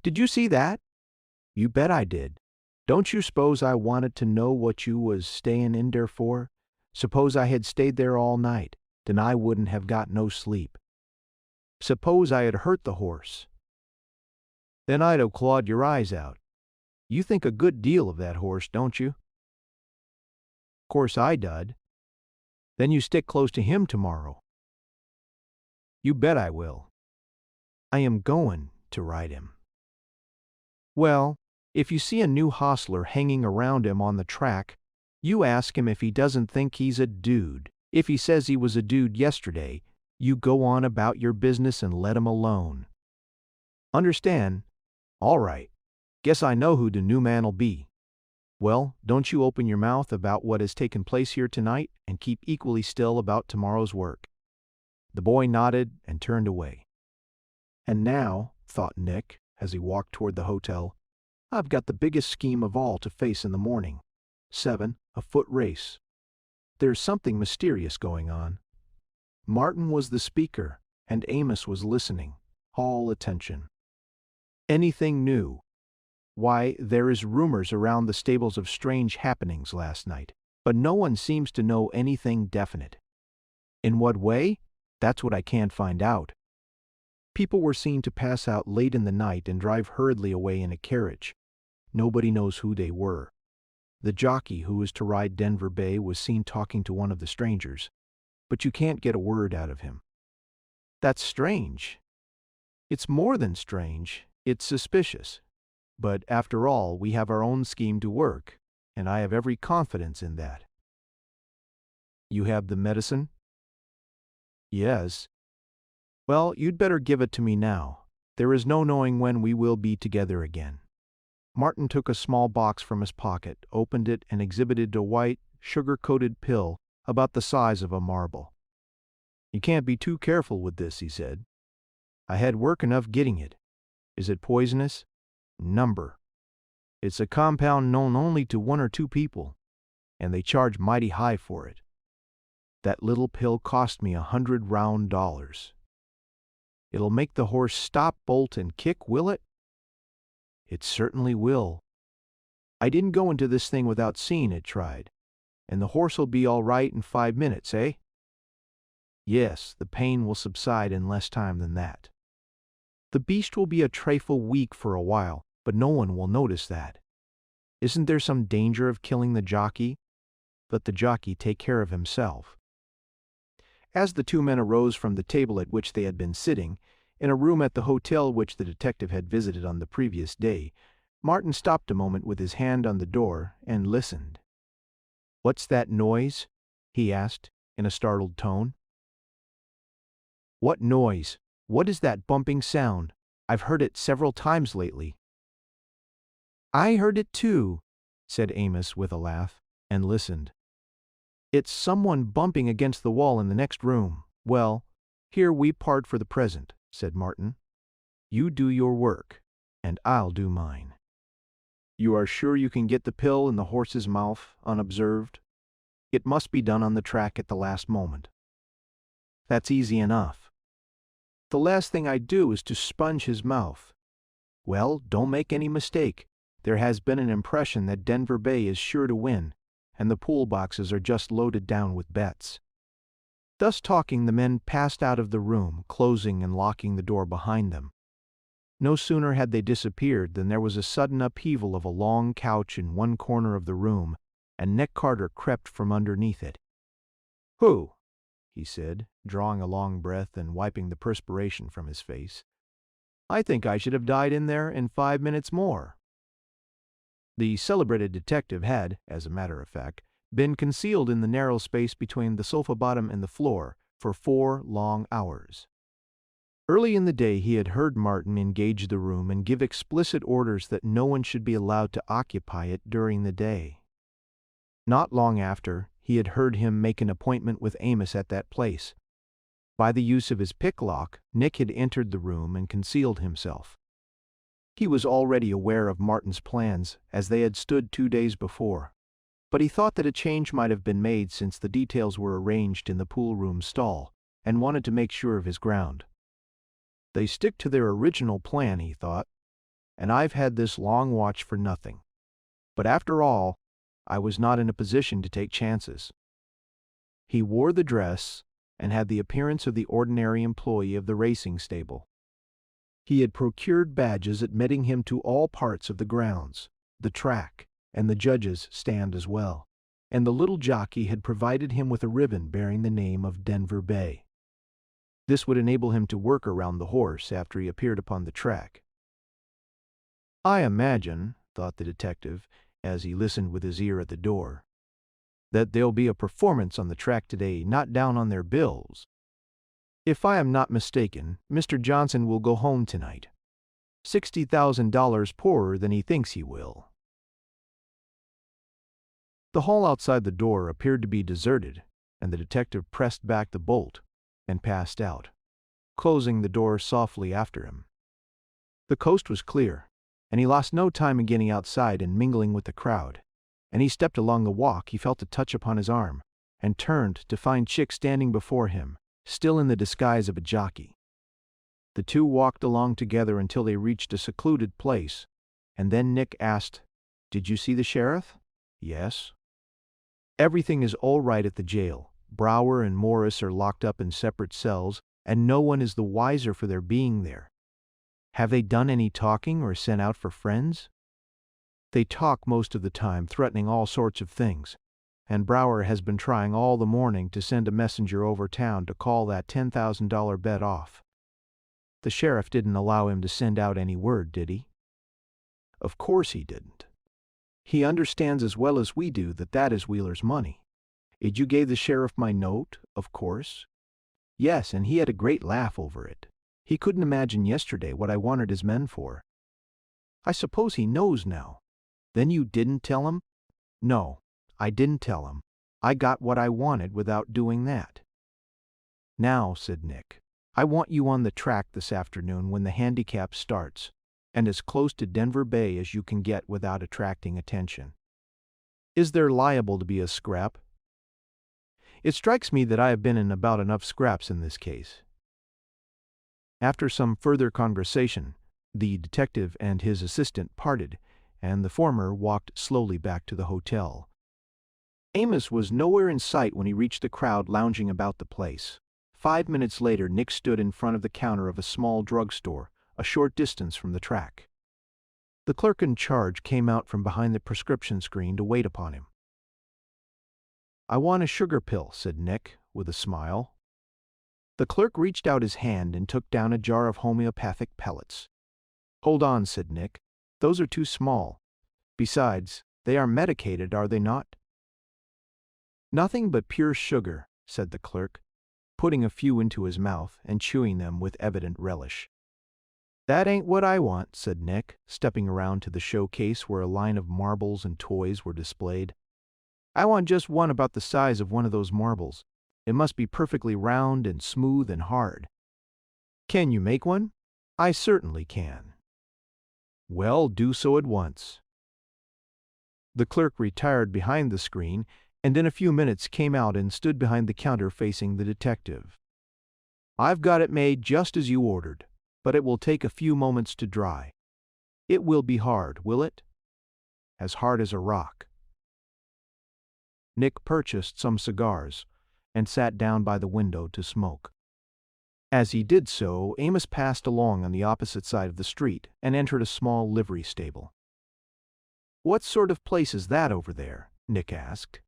Did you see that? You bet I did. Don't you suppose I wanted to know what you was stayin' in there for? Suppose I had stayed there all night, then I wouldn't have got no sleep. Suppose I had hurt the horse. Then I'd have clawed your eyes out. You think a good deal of that horse, don't you? Course I dud. Then you stick close to him tomorrow. You bet I will. I am goin' to ride him. Well, if you see a new hostler hanging around him on the track, you ask him if he doesn't think he's a dude. If he says he was a dude yesterday, you go on about your business and let him alone. Understand? All right. Guess I know who the new man'll be. Well, don't you open your mouth about what has taken place here tonight, and keep equally still about tomorrow's work. The boy nodded and turned away. And now, thought Nick, as he walked toward the hotel, I've got the biggest scheme of all to face in the morning. 7, a foot race. There's something mysterious going on. Martin was the speaker, and Amos was listening, all attention. Anything new? Why, there is rumors around the stables of strange happenings last night, but no one seems to know anything definite. In what way? That's what I can't find out. People were seen to pass out late in the night and drive hurriedly away in a carriage. Nobody knows who they were. The jockey who was to ride Denver Bay was seen talking to one of the strangers, but you can't get a word out of him. That's strange. It's more than strange, it's suspicious. But after all, we have our own scheme to work, and I have every confidence in that. You have the medicine? Yes. Well, you'd better give it to me now. There is no knowing when we will be together again. Martin took a small box from his pocket, opened it, and exhibited a white, sugar-coated pill about the size of a marble. You can't be too careful with this, he said. I had work enough getting it. Is it poisonous? Number. It's a compound known only to 1 or 2 people, and they charge mighty high for it. That little pill cost me $100 round. It'll make the horse stop, bolt, and kick, will it? It certainly will. I didn't go into this thing without seeing it tried, and the horse'll be all right in 5 minutes, eh? Yes, the pain will subside in less time than that. The beast will be a trifle weak for a while, but no one will notice that. Isn't there some danger of killing the jockey? Let the jockey take care of himself. As the 2 men arose from the table at which they had been sitting, in a room at the hotel which the detective had visited on the previous day, Martin stopped a moment with his hand on the door and listened. "What's that noise?" he asked, in a startled tone. "What noise? What is that bumping sound? I've heard it several times lately." "I heard it too," said Amos with a laugh, and listened. "It's someone bumping against the wall in the next room. Well, here we part for the present," said Martin. "You do your work, and I'll do mine. You are sure you can get the pill in the horse's mouth unobserved? It must be done on the track at the last moment." "That's easy enough. The last thing I'd do is to sponge his mouth. Well, don't make any mistake. There has been an impression that Denver Bay is sure to win, and the pool boxes are just loaded down with bets." Thus talking, the men passed out of the room, closing and locking the door behind them. No sooner had they disappeared than there was a sudden upheaval of a long couch in one corner of the room, and Nick Carter crept from underneath it. "Who?" he said, drawing a long breath and wiping the perspiration from his face. "I think I should have died in there in 5 minutes more." The celebrated detective had, as a matter of fact, been concealed in the narrow space between the sofa bottom and the floor for 4 long hours. Early in the day he had heard Martin engage the room and give explicit orders that no one should be allowed to occupy it during the day. Not long after, he had heard him make an appointment with Amos at that place. By the use of his picklock, Nick had entered the room and concealed himself. He was already aware of Martin's plans as they had stood 2 days before, but he thought that a change might have been made since the details were arranged in the pool room stall, and wanted to make sure of his ground. They stick to their original plan, he thought, and I've had this long watch for nothing. But after all, I was not in a position to take chances. He wore the dress and had the appearance of the ordinary employee of the racing stable. He had procured badges admitting him to all parts of the grounds, the track, and the judges' stand as well, and the little jockey had provided him with a ribbon bearing the name of Denver Bay. This would enable him to work around the horse after he appeared upon the track. "I imagine," thought the detective, as he listened with his ear at the door, "that there'll be a performance on the track today not down on their bills. If I am not mistaken, Mr. Johnson will go home tonight. $60,000 poorer than he thinks he will." The hall outside the door appeared to be deserted, and the detective pressed back the bolt and passed out, closing the door softly after him. The coast was clear, and he lost no time in getting outside and mingling with the crowd. And he stepped along the walk, he felt a touch upon his arm, and turned to find Chick standing before him, still in the disguise of a jockey. The two walked along together until they reached a secluded place, and then Nick asked, "Did you see the sheriff?" "Yes." "Everything is all right at the jail. Brower and Morris are locked up in separate cells, and no one is the wiser for their being there. Have they done any talking or sent out for friends?" "They talk most of the time, threatening all sorts of things. and Brower has been trying all the morning to send a messenger over town to call that $10,000 bet off. The sheriff didn't allow him to send out any word, did he? Of course he didn't. He understands as well as we do that that is Wheeler's money. You gave the sheriff my note, of course? Yes, and he had a great laugh over it. He couldn't imagine yesterday what I wanted his men for. I suppose he knows now. Then you didn't tell him? No, I didn't tell him. I got what I wanted without doing that. Now, said Nick, I want you on the track this afternoon when the handicap starts, and as close to Denver Bay as you can get without attracting attention. Is there liable to be a scrap? It strikes me that I have been in about enough scraps in this case. After some further conversation, the detective and his assistant parted, and the former walked slowly back to the hotel. Amos was nowhere in sight when he reached the crowd lounging about the place. 5 minutes later, Nick stood in front of the counter of a small drugstore, a short distance from the track. The clerk in charge came out from behind the prescription screen to wait upon him. I want a sugar pill, said Nick, with a smile. The clerk reached out his hand and took down a jar of homeopathic pellets. Hold on, said Nick. Those are too small. Besides, they are medicated, are they not? Nothing but pure sugar, said the clerk, putting a few into his mouth and chewing them with evident relish. That ain't what I want, said Nick, stepping around to the showcase where a line of marbles and toys were displayed. I want just one about the size of one of those marbles. It must be perfectly round and smooth and hard. Can you make one? I certainly can. Well, do so at once. The clerk retired behind the screen and in a few minutes came out and stood behind the counter facing the detective. I've got it made just as you ordered, but it will take a few moments to dry. It will be hard, will it? As hard as a rock. Nick purchased some cigars and sat down by the window to smoke. As he did so, Amos passed along on the opposite side of the street and entered a small livery stable. What sort of place is that over there? Nick asked.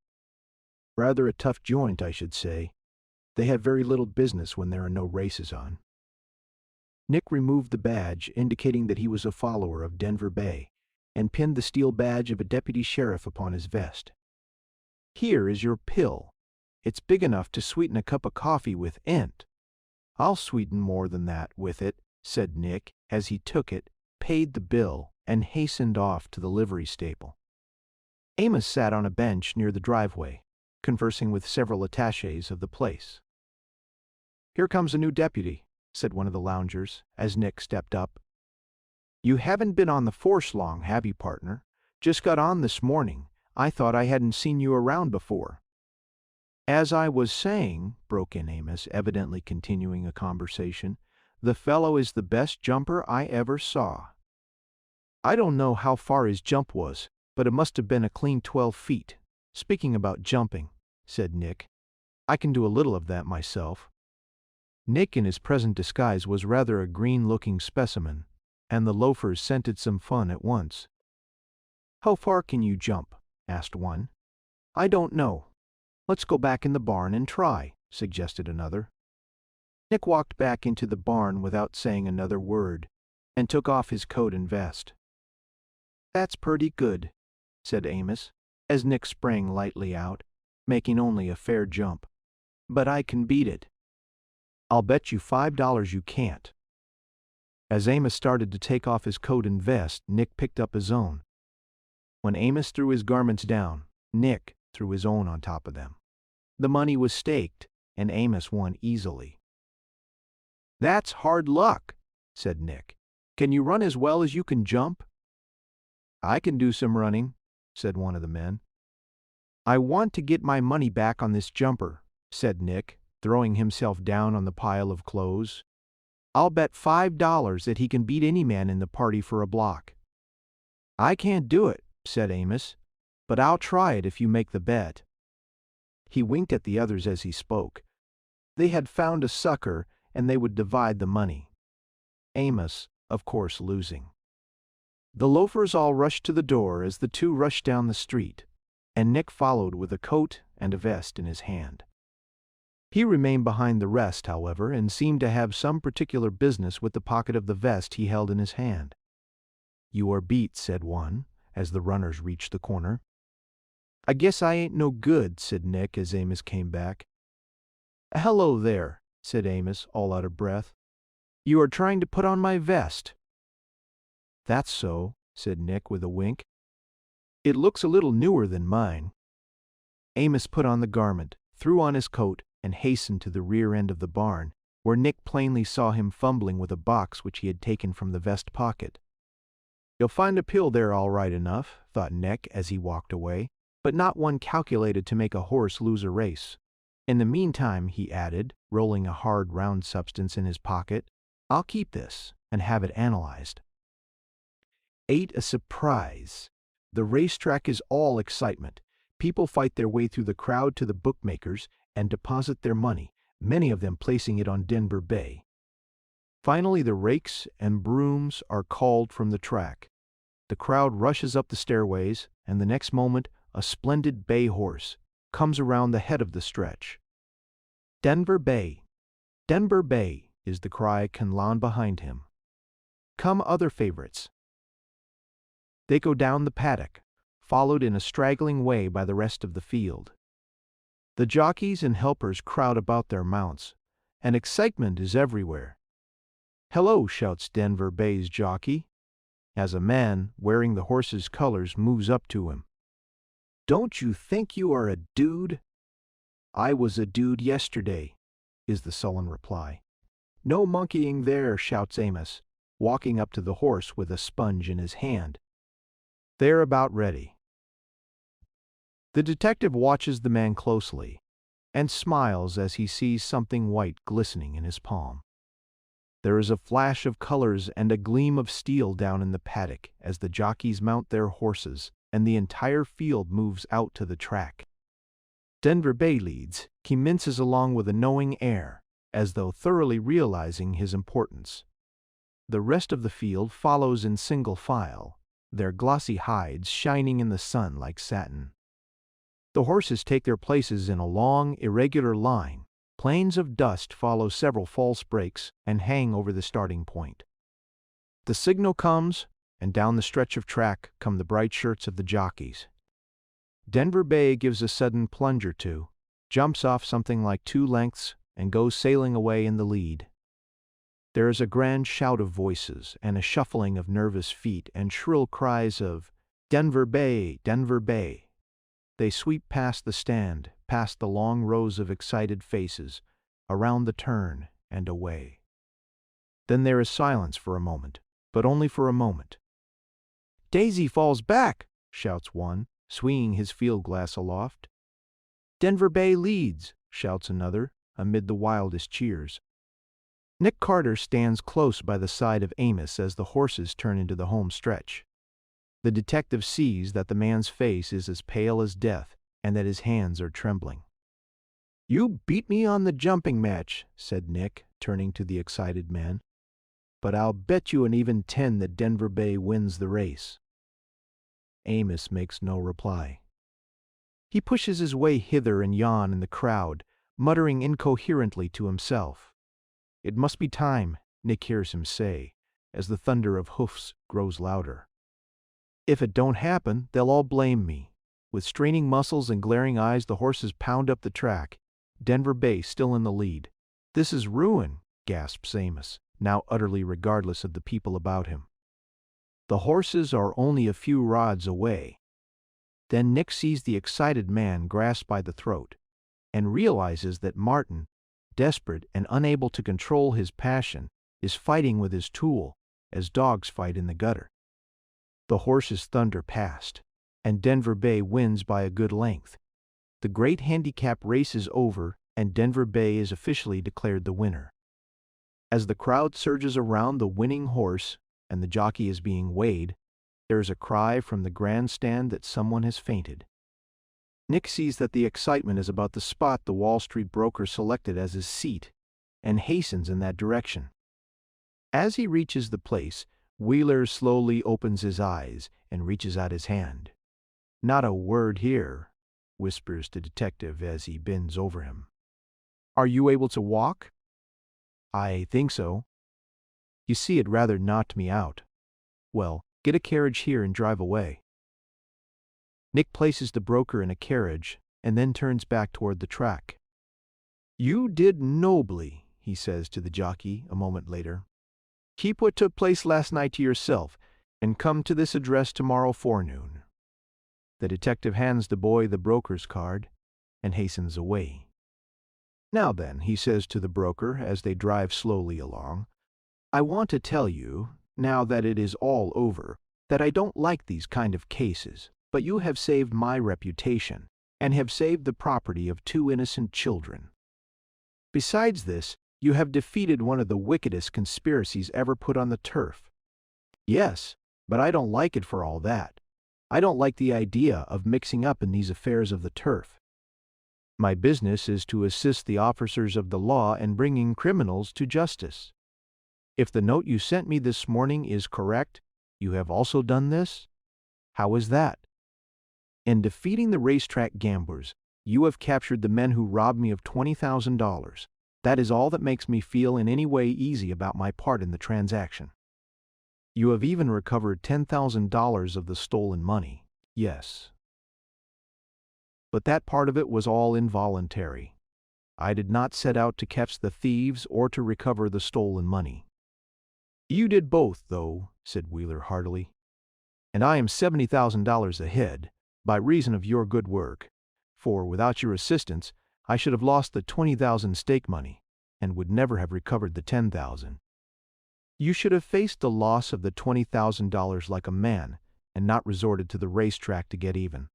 Rather a tough joint, I should say. They have very little business when there are no races on. Nick removed the badge indicating that he was a follower of Denver Bay and pinned the steel badge of a deputy sheriff upon his vest. Here is your pill. It's big enough to sweeten a cup of coffee with ent. I'll sweeten more than that with it, said Nick as he took it, paid the bill, and hastened off to the livery stable. Amos sat on a bench near the driveway, conversing with several attachés of the place. Here comes a new deputy, said one of the loungers, as Nick stepped up. You haven't been on the force long, have you, partner? Just got on this morning. I thought I hadn't seen you around before. As I was saying, broke in Amos, evidently continuing a conversation, the fellow is the best jumper I ever saw. I don't know how far his jump was, but it must have been a clean 12 feet. Speaking about jumping, said Nick, I can do a little of that myself. Nick in his present disguise was rather a green-looking specimen, and the loafers scented some fun at once. How far can you jump? Asked one. I don't know. Let's go back in the barn and try, suggested another. Nick walked back into the barn without saying another word, and took off his coat and vest. That's pretty good, said Amos, as Nick sprang lightly out, making only a fair jump. But I can beat it. I'll bet you $5 you can't. As Amos started to take off his coat and vest, Nick picked up his own. When Amos threw his garments down, Nick threw his own on top of them. The money was staked, and Amos won easily. That's hard luck, said Nick. Can you run as well as you can jump? I can do some running, said one of the men. I want to get my money back on this jumper, said Nick, throwing himself down on the pile of clothes. I'll bet $5 that he can beat any man in the party for a block. I can't do it, said Amos, but I'll try it if you make the bet. He winked at the others as he spoke. They had found a sucker, and they would divide the money. Amos, of course, losing. The loafers all rushed to the door as the two rushed down the street. and Nick followed with a coat and a vest in his hand. He remained behind the rest, however, and seemed to have some particular business with the pocket of the vest he held in his hand. "You are beat," said one, as the runners reached the corner. "I guess I ain't no good," said Nick as Amos came back. "Hello there," said Amos, all out of breath. "You are trying to put on my vest." "That's so," said Nick with a wink. "It looks a little newer than mine." Amos put on the garment, threw on his coat, and hastened to the rear end of the barn, where Nick plainly saw him fumbling with a box which he had taken from the vest pocket. "You'll find a pill there all right enough," thought Nick as he walked away, "but not one calculated to make a horse lose a race. In the meantime," he added, rolling a hard round substance in his pocket, "I'll keep this and have it analyzed." Ain't a surprise. The racetrack is all excitement. People fight their way through the crowd to the bookmakers and deposit their money, many of them placing it on Denver Bay. Finally, the rakes and brooms are called from the track. The crowd rushes up the stairways, and the next moment a splendid bay horse comes around the head of the stretch. "Denver Bay, Denver Bay," is the cry canlan behind him. "Come other favorites." They go down the paddock, followed in a straggling way by the rest of the field. The jockeys and helpers crowd about their mounts, and excitement is everywhere. "Hello," shouts Denver Bay's jockey, as a man wearing the horse's colors moves up to him. "Don't you think you are a dude?" "I was a dude yesterday," is the sullen reply. "No monkeying there," shouts Amos, walking up to the horse with a sponge in his hand. "They're about ready." The detective watches the man closely and smiles as he sees something white glistening in his palm. There is a flash of colors and a gleam of steel down in the paddock as the jockeys mount their horses and the entire field moves out to the track. Denver Bay leads. He minces along with a knowing air, as though thoroughly realizing his importance. The rest of the field follows in single file, their glossy hides shining in the sun like satin. The horses take their places in a long, irregular line. Planes of dust follow several false breaks and hang over the starting point. The signal comes, and down the stretch of track come the bright shirts of the jockeys. Denver Bay gives a sudden plunge or two, jumps off something like 2 lengths, and goes sailing away in the lead. There is a grand shout of voices and a shuffling of nervous feet and shrill cries of "Denver Bay, Denver Bay." They sweep past the stand, past the long rows of excited faces, around the turn, and away. Then there is silence for a moment, but only for a moment. "Daisy falls back," shouts one, swinging his field glass aloft. "Denver Bay leads," shouts another, amid the wildest cheers. Nick Carter stands close by the side of Amos as the horses turn into the home stretch. The detective sees that the man's face is as pale as death and that his hands are trembling. "You beat me on the jumping match," said Nick, turning to the excited man. "But I'll bet you an even 10 that Denver Bay wins the race." Amos makes no reply. He pushes his way hither and yon in the crowd, muttering incoherently to himself. "It must be time," Nick hears him say, as the thunder of hoofs grows louder. "If it don't happen, they'll all blame me." With straining muscles and glaring eyes, the horses pound up the track, Denver Bay still in the lead. "This is ruin," gasps Amos, now utterly regardless of the people about him. The horses are only a few rods away. Then Nick sees the excited man grasped by the throat, and realizes that Martin, desperate and unable to control his passion, is fighting with his tool, as dogs fight in the gutter. The horses thunder past, and Denver Bay wins by a good length. The great handicap race is over, and Denver Bay is officially declared the winner. As the crowd surges around the winning horse, and the jockey is being weighed, there is a cry from the grandstand that someone has fainted. Nick sees that the excitement is about the spot the Wall Street broker selected as his seat, and hastens in that direction. As he reaches the place, Wheeler slowly opens his eyes and reaches out his hand. Not a word here, whispers the detective as he bends over him. Are you able to walk? I think so. You see, it rather knocked me out. Well, get a carriage here and drive away. Nick places the broker in a carriage and then turns back toward the track. You did nobly, he says to the jockey a moment later. Keep what took place last night to yourself and come to this address tomorrow forenoon. The detective hands the boy the broker's card and hastens away. Now then, he says to the broker as they drive slowly along, I want to tell you, now that it is all over, that I don't like these kind of cases, but you have saved my reputation and have saved the property of 2 innocent children. Besides this, you have defeated one of the wickedest conspiracies ever put on the turf. Yes, but I don't like it for all that. I don't like the idea of mixing up in these affairs of the turf. My business is to assist the officers of the law in bringing criminals to justice. If the note you sent me this morning is correct, you have also done this? How is that? In defeating the racetrack gamblers, you have captured the men who robbed me of $20,000. That is all that makes me feel in any way easy about my part in the transaction. You have even recovered $10,000 of the stolen money. Yes. But that part of it was all involuntary. I did not set out to catch the thieves or to recover the stolen money. You did both, though, said Wheeler heartily. And I am $70,000 ahead, by reason of your good work, for without your assistance, I should have lost the $20,000 stake money, and would never have recovered the $10,000. You should have faced the loss of the $20,000 like a man, and not resorted to the racetrack to get even.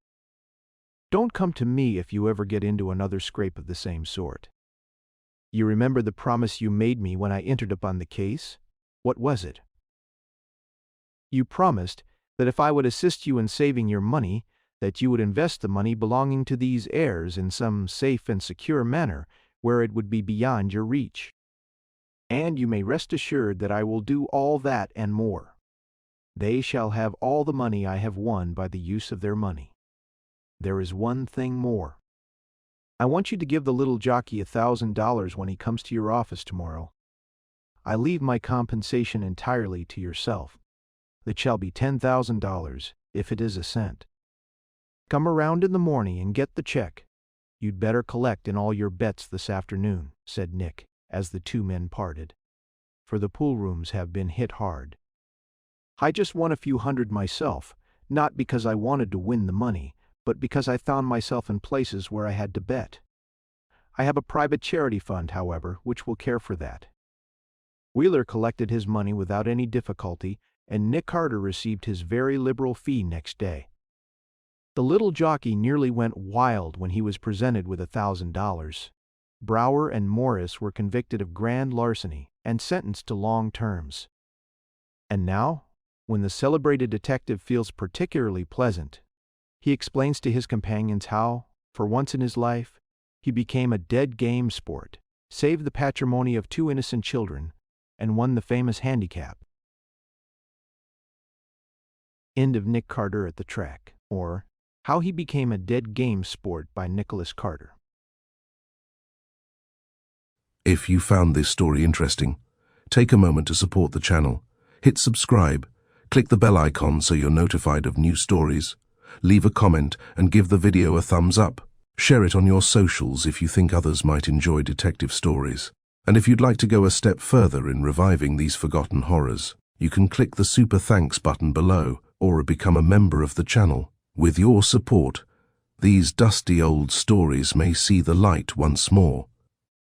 Don't come to me if you ever get into another scrape of the same sort. You remember the promise you made me when I entered upon the case? What was it? You promised that if I would assist you in saving your money, that you would invest the money belonging to these heirs in some safe and secure manner where it would be beyond your reach. And you may rest assured that I will do all that and more. They shall have all the money I have won by the use of their money. There is one thing more. I want you to give the little jockey $1,000 when he comes to your office tomorrow. I leave my compensation entirely to yourself. It shall be $10,000, if it is a cent. Come around in the morning and get the check. You'd better collect in all your bets this afternoon, said Nick, as the 2 men parted. For the pool rooms have been hit hard. I just won a few hundred myself, not because I wanted to win the money, but because I found myself in places where I had to bet. I have a private charity fund, however, which will care for that. Wheeler collected his money without any difficulty, and Nick Carter received his very liberal fee next day. The little jockey nearly went wild when he was presented with $1,000. Brower and Morris were convicted of grand larceny and sentenced to long terms. And now, when the celebrated detective feels particularly pleasant, he explains to his companions how, for once in his life, he became a dead game sport, saved the patrimony of 2 innocent children, and won the famous handicap. End of Nick Carter at the Track, or How He Became a Dead Game Sport by Nicholas Carter. If you found this story interesting, take a moment to support the channel. Hit subscribe, click the bell icon so you're notified of new stories, leave a comment and give the video a thumbs up. Share it on your socials if you think others might enjoy detective stories. And if you'd like to go a step further in reviving these forgotten horrors, you can click the Super Thanks button below or become a member of the channel. With your support, these dusty old stories may see the light once more.